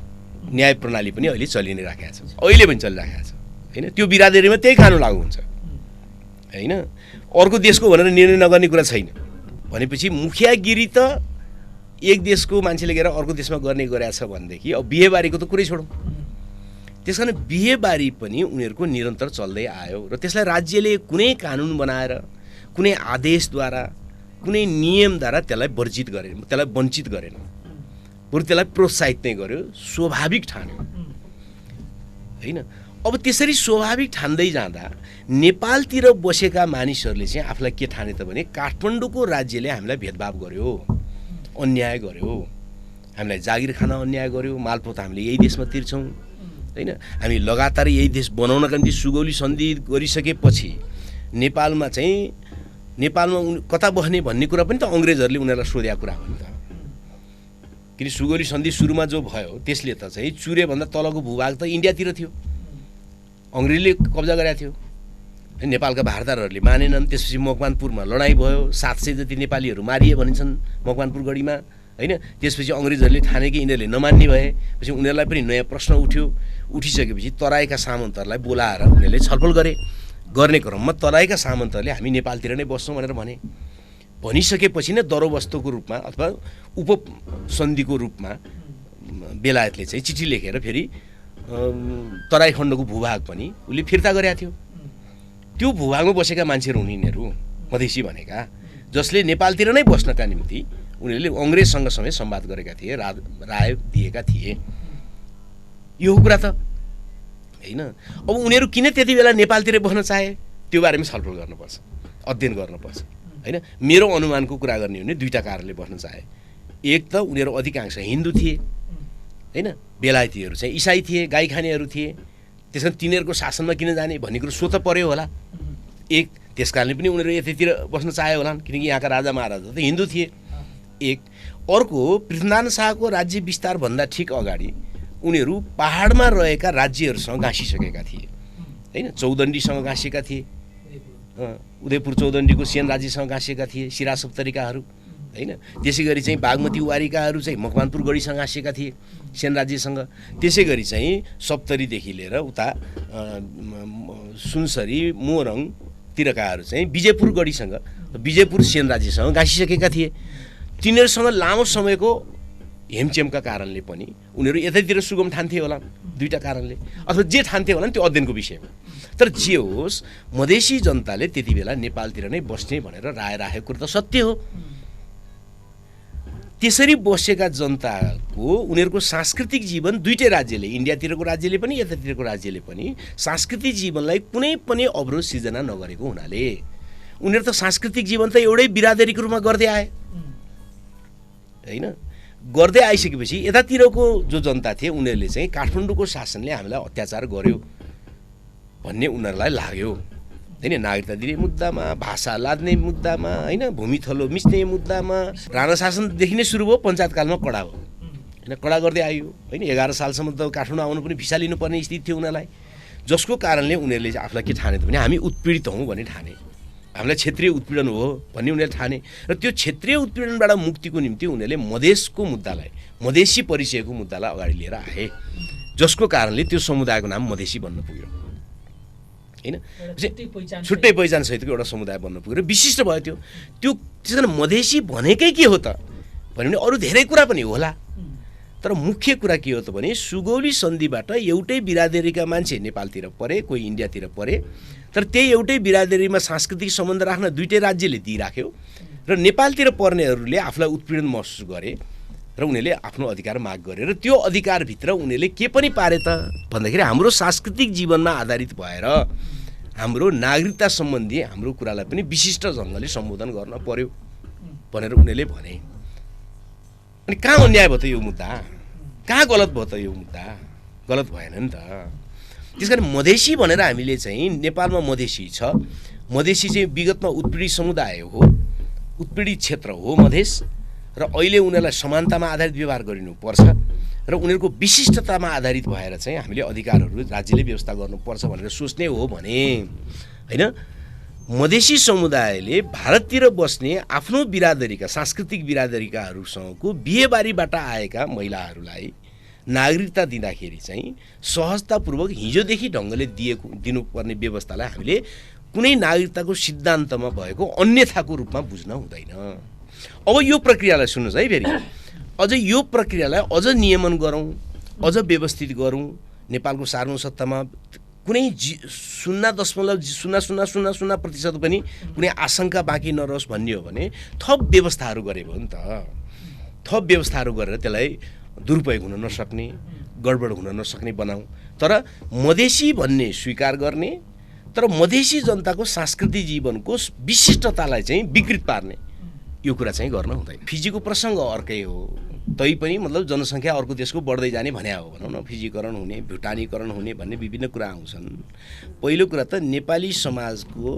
न्याय प्रणाली पनि अहिले चलि नै राखेको छ, अहिले पनि चलिराखेको छ हैन। त्यो बिरादरीमा त्यही कानुन लागू हुन्छ हैन। अर्को देशको भनेर निर्णय नगर्ने कुरा छैन भनेपछि मुखियागिरी त एक देशको मान्छेले गएर अर्को देशमा गर्ने गरेछ भनेदेखि अब बिहेबारीको त कुरै छोडौँ। त्यसकारण बिहेबारी पनि उनीहरूको निरन्तर चल्दै आयो र त्यसलाई राज्यले कुनै कानुन बनाएर कुनै आदेशद्वारा कुनै नियमद्वारा त्यसलाई वर्जित गरेन, त्यसलाई वञ्चित गरेन, बरु त्यसलाई प्रोत्साहित नै गर्यो, स्वाभाविक ठान्यो हैन। अब त्यसरी स्वाभाविक ठान्दै जाँदा नेपालतिर बसेका मानिसहरूले चाहिँ आफूलाई के ठाने त भने काठमाडौँको राज्यले हामीलाई भेदभाव गर्यो, अन्याय गर्यो, हामीलाई जागिर खान अन्याय गर्यो, मालपोत हामीले यही देशमा तिर्छौँ हैन। हामी लगातार यही देश बनाउनका निम्ति सुगौली सन्धि गरिसकेपछि नेपालमा कता बस्ने भन्ने कुरा पनि त अङ्ग्रेजहरूले उनीहरूलाई सोधेको कुरा हो नि त। किन सुगौली सन्धि सुरुमा जो भयो त्यसले त चाहिँ चुरेभन्दा तलको भूभाग त इन्डियातिर थियो, अङ्ग्रेजले कब्जा गरेका थियो, नेपालका भारदारहरूले मानेनन्। त्यसपछि मकवानपुरमा लडाइँ भयो, 700 जति नेपालीहरू मारिए भनिन्छन् मकवानपुर गढीमा हैन। त्यसपछि अङ्ग्रेजहरूले ठाने कि यिनीहरूले नमान्ने भए, पछि उनीहरूलाई पनि नयाँ प्रश्न उठिसकेपछि तराईका सामन्तहरूलाई बोलाएर उनीहरूले छलफल गर्ने क्रममा तराईका सामन्तहरूले हामी नेपालतिर नै बस्छौँ भनेर भनिसकेपछि नै दरोबस्तोको रूपमा अथवा उपसन्धिको रूपमा बेलायतले चाहिँ चिठी लेखेर फेरि तराई खण्डको भूभाग पनि उसले फिर्ता गरेका थियो। त्यो भूभागमा बसेका मान्छेहरू हुन् यिनीहरू मधेसी भनेका, जसले नेपालतिर नै बस्नका निम्ति उनीहरूले अङ्ग्रेजसँग समेत संवाद गरेका थिए, राय दिएका थिए। यो कुरा त हैन। अब उनीहरू किन त्यति बेला नेपालतिर बस्न चाहे त्यो बारेमा छलफल गर्नुपर्छ, अध्ययन गर्नुपर्छ हैन। मेरो अनुमानको कुरा गर्ने हो भने दुईटा कारणले बस्न चाहे। एक त उनीहरू अधिकांश हिन्दू थिए हैन, बेलायतीहरू चाहिँ इसाई थिए, गाई खानेहरू थिए, त्यसमा तिनीहरूको शासनमा किन जाने भन्ने कुरो सोच पर्यो होला। एक त्यस कारणले पनि उनीहरू यतैतिर बस्न चाहे होलान् किनकि यहाँका राजा महाराजा त हिन्दू थिए। एक अर्को पृथ्वीनारायण शाहको राज्य विस्तारभन्दा ठिक अगाडि उनीहरू पहाडमा रहेका राज्यहरूसँग गाँसिसकेका थिए हैन। चौदण्डीसँग गाँसिएका थिए, उदयपुर चौदण्डीको सेन राज्यसँग गाँसिएका थिए सिरा सप्तरीकाहरू हैन। त्यसै गरी चाहिँ बागमती वारिकाहरू चाहिँ मकवानपुर गढीसँग गाँसिएका थिए सेन राज्यसँग। त्यसै गरी चाहिँ सप्तरीदेखि लिएर उता सुनसरी मोरङतिरकाहरू चाहिँ विजयपुर गढीसँग, विजयपुर सेन राज्यसँग गाँसिसकेका थिए। तिनीहरूसँग लामो समयको हेमचेमका कारणले पनि उनीहरू यतैतिर सुगम ठान्थे होला, दुईटा कारणले अथवा जे ठान्थे होला त्यो अध्ययनको विषयमा। तर जे होस् मधेसी जनताले त्यति बेला नेपालतिर नै बस्ने भनेर राय राखेको कुरो त सत्य हो। त्यसरी बसेका जनताको उनीहरूको सांस्कृतिक जीवन दुईटै राज्यले, इन्डियातिरको राज्यले पनि यतातिरको राज्यले पनि सांस्कृतिक जीवनलाई कुनै पनि अवरोध सिर्जना नगरेको हुनाले उनीहरू त सांस्कृतिक जीवन त एउटै बिरादरीको रूपमा गर्दै आए हैन। गर्दै आइसकेपछि यतातिरको जो जनता थिए उनीहरूले चाहिँ काठमाडौँको शासनले हामीलाई अत्याचार गर्यो भन्ने उनीहरूलाई लाग्यो हैन। नागरिकता दिने मुद्दामा, भाषा लाद्ने मुद्दामा हैन, भूमि थलो मिच्ने मुद्दामा राणा शासनदेखि नै सुरु भयो, पञ्चायतकालमा कडा हो हैन, कडा गर्दै आयो हैन। 11 सालसम्म त काठमाडौँ आउनु पनि भिसा लिनुपर्ने स्थिति थियो उनीहरूलाई, जसको कारणले उनीहरूले आफूलाई के ठाने त भने हामी उत्पीडित हौँ भन्ने ठाने, हामीलाई क्षेत्रीय उत्पीडन हो भन्ने उनीहरूले ठाने। र त्यो क्षेत्रीय उत्पीडनबाट मुक्तिको निम्ति उनीहरूले मधेसको मुद्दालाई, मधेसी परिचयको मुद्दालाई अगाडि लिएर आए, जसको कारणले त्यो समुदायको नाम मधेसी बन्न पुग्यो हैन। छुट्टै पहिचान सहितको एउटा समुदाय बन्न पुग्यो र विशिष्ट भयो त्यो। त्यसकारण मधेसी भनेकै के हो त भने अरू धेरै कुरा पनि होला, तर मुख्य कुरा के हो त भने सुगौली सन्धिबाट एउटै बिरादरीका मान्छे नेपालतिर परे, कोही इन्डियातिर परे, तर त्यही एउटै बिरादरीमा सांस्कृतिक सम्बन्ध राख्न दुईटै राज्यले दिइराख्यो र नेपालतिर पर्नेहरूले आफूलाई उत्पीडन महसुस गरे र उनीहरूले आफ्नो अधिकार माग गरे र त्यो अधिकारभित्र उनीहरूले के पनि पारे त भन्दाखेरि हाम्रो सांस्कृतिक जीवनमा आधारित भएर हाम्रो नागरिकता सम्बन्धी हाम्रो कुरालाई पनि विशिष्ट ढङ्गले सम्बोधन गर्न पर्यो भनेर उनीहरूले भने। अनि कहाँ अन्याय भयो त यो मुद्दा, कहाँ गलत भयो त यो मुद्दा? गलत भएन नि त। त्यस कारण मधेसी भनेर हामीले चाहिँ नेपालमा मधेसी छ, मधेसी चाहिँ विगतमा उत्पीडित समुदाय हो, उत्पीडित क्षेत्र हो मधेस, र अहिले उनीहरूलाई समानतामा आधारित व्यवहार गरिनुपर्छ र उनीहरूको विशिष्टतामा आधारित भएर चाहिँ हामीले अधिकारहरू राज्यले व्यवस्था गर्नुपर्छ भनेर सोच्ने हो भने होइन, मधेसी समुदायले भारततिर बस्ने आफ्नो बिरादरीका सांस्कृतिक बिरादरीकाहरूसँगको बिहेबारीबाट आएका महिलाहरूलाई नागरिकता दिँदाखेरि चाहिँ सहजतापूर्वक हिजोदेखि ढङ्गले दिनुपर्ने व्यवस्थालाई हामीले कुनै नागरिकताको सिद्धान्तमा भएको अन्यथाको रूपमा बुझ्न हुँदैन। अब यो प्रक्रियालाई सुन्नुहोस् है, फेरि अझ यो प्रक्रियालाई अझ नियमन गरौँ, अझ व्यवस्थित गरौँ। नेपालको सार्वभौमसत्तामा कुनै 0.0000% पनि कुनै आशंका बाँकी नरहोस् भन्ने हो भने थप व्यवस्थाहरू गरे भयो नि त। थप व्यवस्थाहरू गरेर त्यसलाई दुरुपयोग हुन नसक्ने, गडबड हुन नसक्ने बनाऊ। तर मधेसी भन्ने स्वीकार गर्ने, तर मधेसी जनताको सांस्कृतिक जीवनको विशिष्टतालाई चाहिँ विकृत पार्ने यो कुरा चाहिँ गर्न हुँदैन। फिजीको प्रसङ्ग अर्कै हो, तैपनि मतलब जनसङ्ख्या अर्को देशको बढ्दै जाने भन्या हो भनौँ न, फिजीकरण हुने, भुटानीकरण हुने भन्ने विभिन्न कुरा आउँछन्। पहिलो कुरा त नेपाली समाजको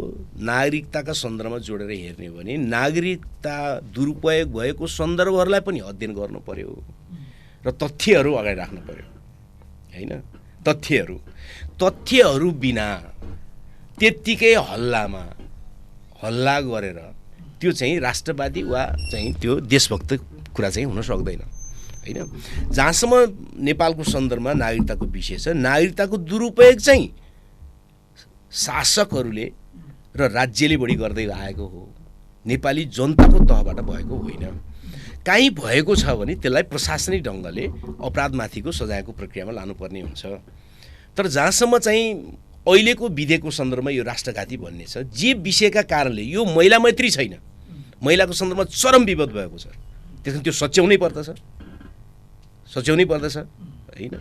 नागरिकताका सन्दर्भमा जोडेर हेर्ने हो भने नागरिकता दुरुपयोग भएको सन्दर्भहरूलाई पनि अध्ययन गर्नु पर्यो र तथ्यहरू अगाडि राख्नु पर्यो होइन। तथ्यहरू बिना त्यत्तिकै हल्ला गरेर त्यो चाहिँ राष्ट्रवादी वा चाहिँ त्यो देशभक्त कुरा चाहिँ हुन सक्दैन होइन। जहाँसम्म नेपालको सन्दर्भमा नागरिकताको विषय छ, नागरिकताको दुरुपयोग चाहिँ शासकहरूले र राज्यले बढी गर्दै आएको हो, नेपाली जनताको तहबाट भएको होइन। काहीँ भएको छ भने त्यसलाई प्रशासनिक ढङ्गले अपराधमाथिको सजायको प्रक्रियामा लानुपर्ने हुन्छ। तर जहाँसम्म चाहिँ अहिलेको विधेयकको सन्दर्भमा यो राष्ट्रघाती भन्ने छ, जे विषयका कारणले यो महिला मैत्री छैन, महिलाको सन्दर्भमा चरम विवाद भएको छ, त्यसमा त्यो सच्याउनै पर्दछ होइन।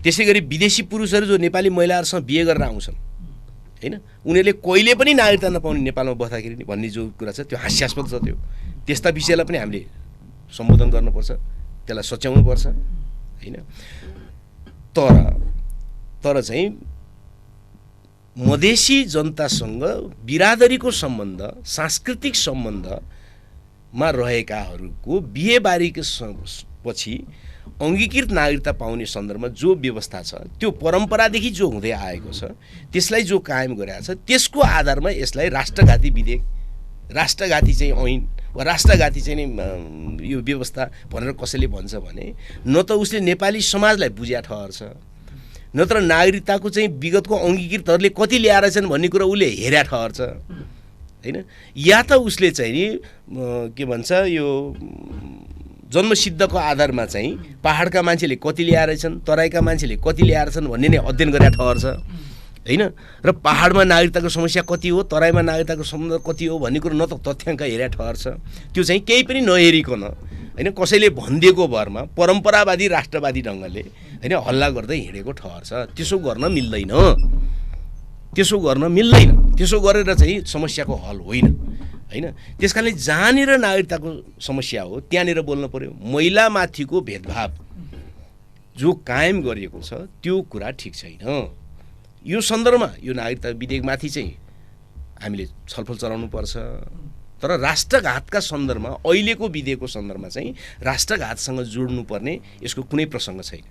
त्यसै गरी विदेशी पुरुषहरू जो नेपाली महिलाहरूसँग बिहे गरेर आउँछन् होइन, उनीहरूले कहिले पनि नागरिकता नपाउने नेपालमा बस्दाखेरि भन्ने जो कुरा छ त्यो हास्यास्पद छ। त्यस्ता विषयलाई पनि हामीले सम्बोधन गर्नुपर्छ, त्यसलाई सच्याउनुपर्छ होइन। तर चाहिँ मधेसी जनतासँग बिरादरीको सम्बन्ध, सांस्कृतिक सम्बन्धमा रहेकाहरूको बिहेबारीको पछि अङ्गीकृत नागरिकता पाउने सन्दर्भमा जो व्यवस्था छ, त्यो परम्परादेखि जो हुँदै आएको छ, त्यसलाई जो कायम गरेको छ, त्यसको आधारमा यसलाई राष्ट्रघाती विधेयक, राष्ट्रघाती चाहिँ ऐन वा राष्ट्रघाती चाहिँ यो व्यवस्था भनेर कसैले भन्छ भने न त उसले नेपाली समाजलाई बुझ्या ठहर छ, नत्र नागरिकताको चाहिँ विगतको अङ्गीकृतहरूले कति ल्याएर छन् भन्ने कुरा उसले हेर्या ठहर छ होइन। या त उसले चाहिँ नि के भन्छ यो जन्मसिद्धको आधारमा चाहिँ पहाडका मान्छेले कति ल्याएर छन्, तराईका मान्छेले कति ल्याएर छन् भन्ने नै अध्ययन गरेर ठहर छ होइन। र पहाडमा नागरिकताको समस्या कति हो, तराईमा नागरिकताको समस्या कति हो भन्ने कुरो न त तथ्याङ्क हेरेर ठहर छ, त्यो चाहिँ केही पनि नहेरिकन होइन कसैले भनिदिएको भरमा परम्परावादी राष्ट्रवादी ढङ्गले होइन हल्ला गर्दै हिँडेको ठहर छ। त्यसो गर्न मिल्दैन, त्यसो गरेर चाहिँ समस्याको हल होइन होइन। त्यसकारणले जहाँनिर नागरिकताको समस्या हो त्यहाँनिर बोल्नु पर्यो। महिलामाथिको भेदभाव जो कायम गरिएको छ त्यो कुरा ठिक छैन। यो सन्दर्भमा यो नागरिकता विधेयकमाथि चाहिँ हामीले छलफल चलाउनुपर्छ। तर राष्ट्रघातका सन्दर्भमा अहिलेको विधेयकको सन्दर्भमा चाहिँ राष्ट्रघातसँग जोड्नुपर्ने यसको कुनै प्रसङ्ग छैन।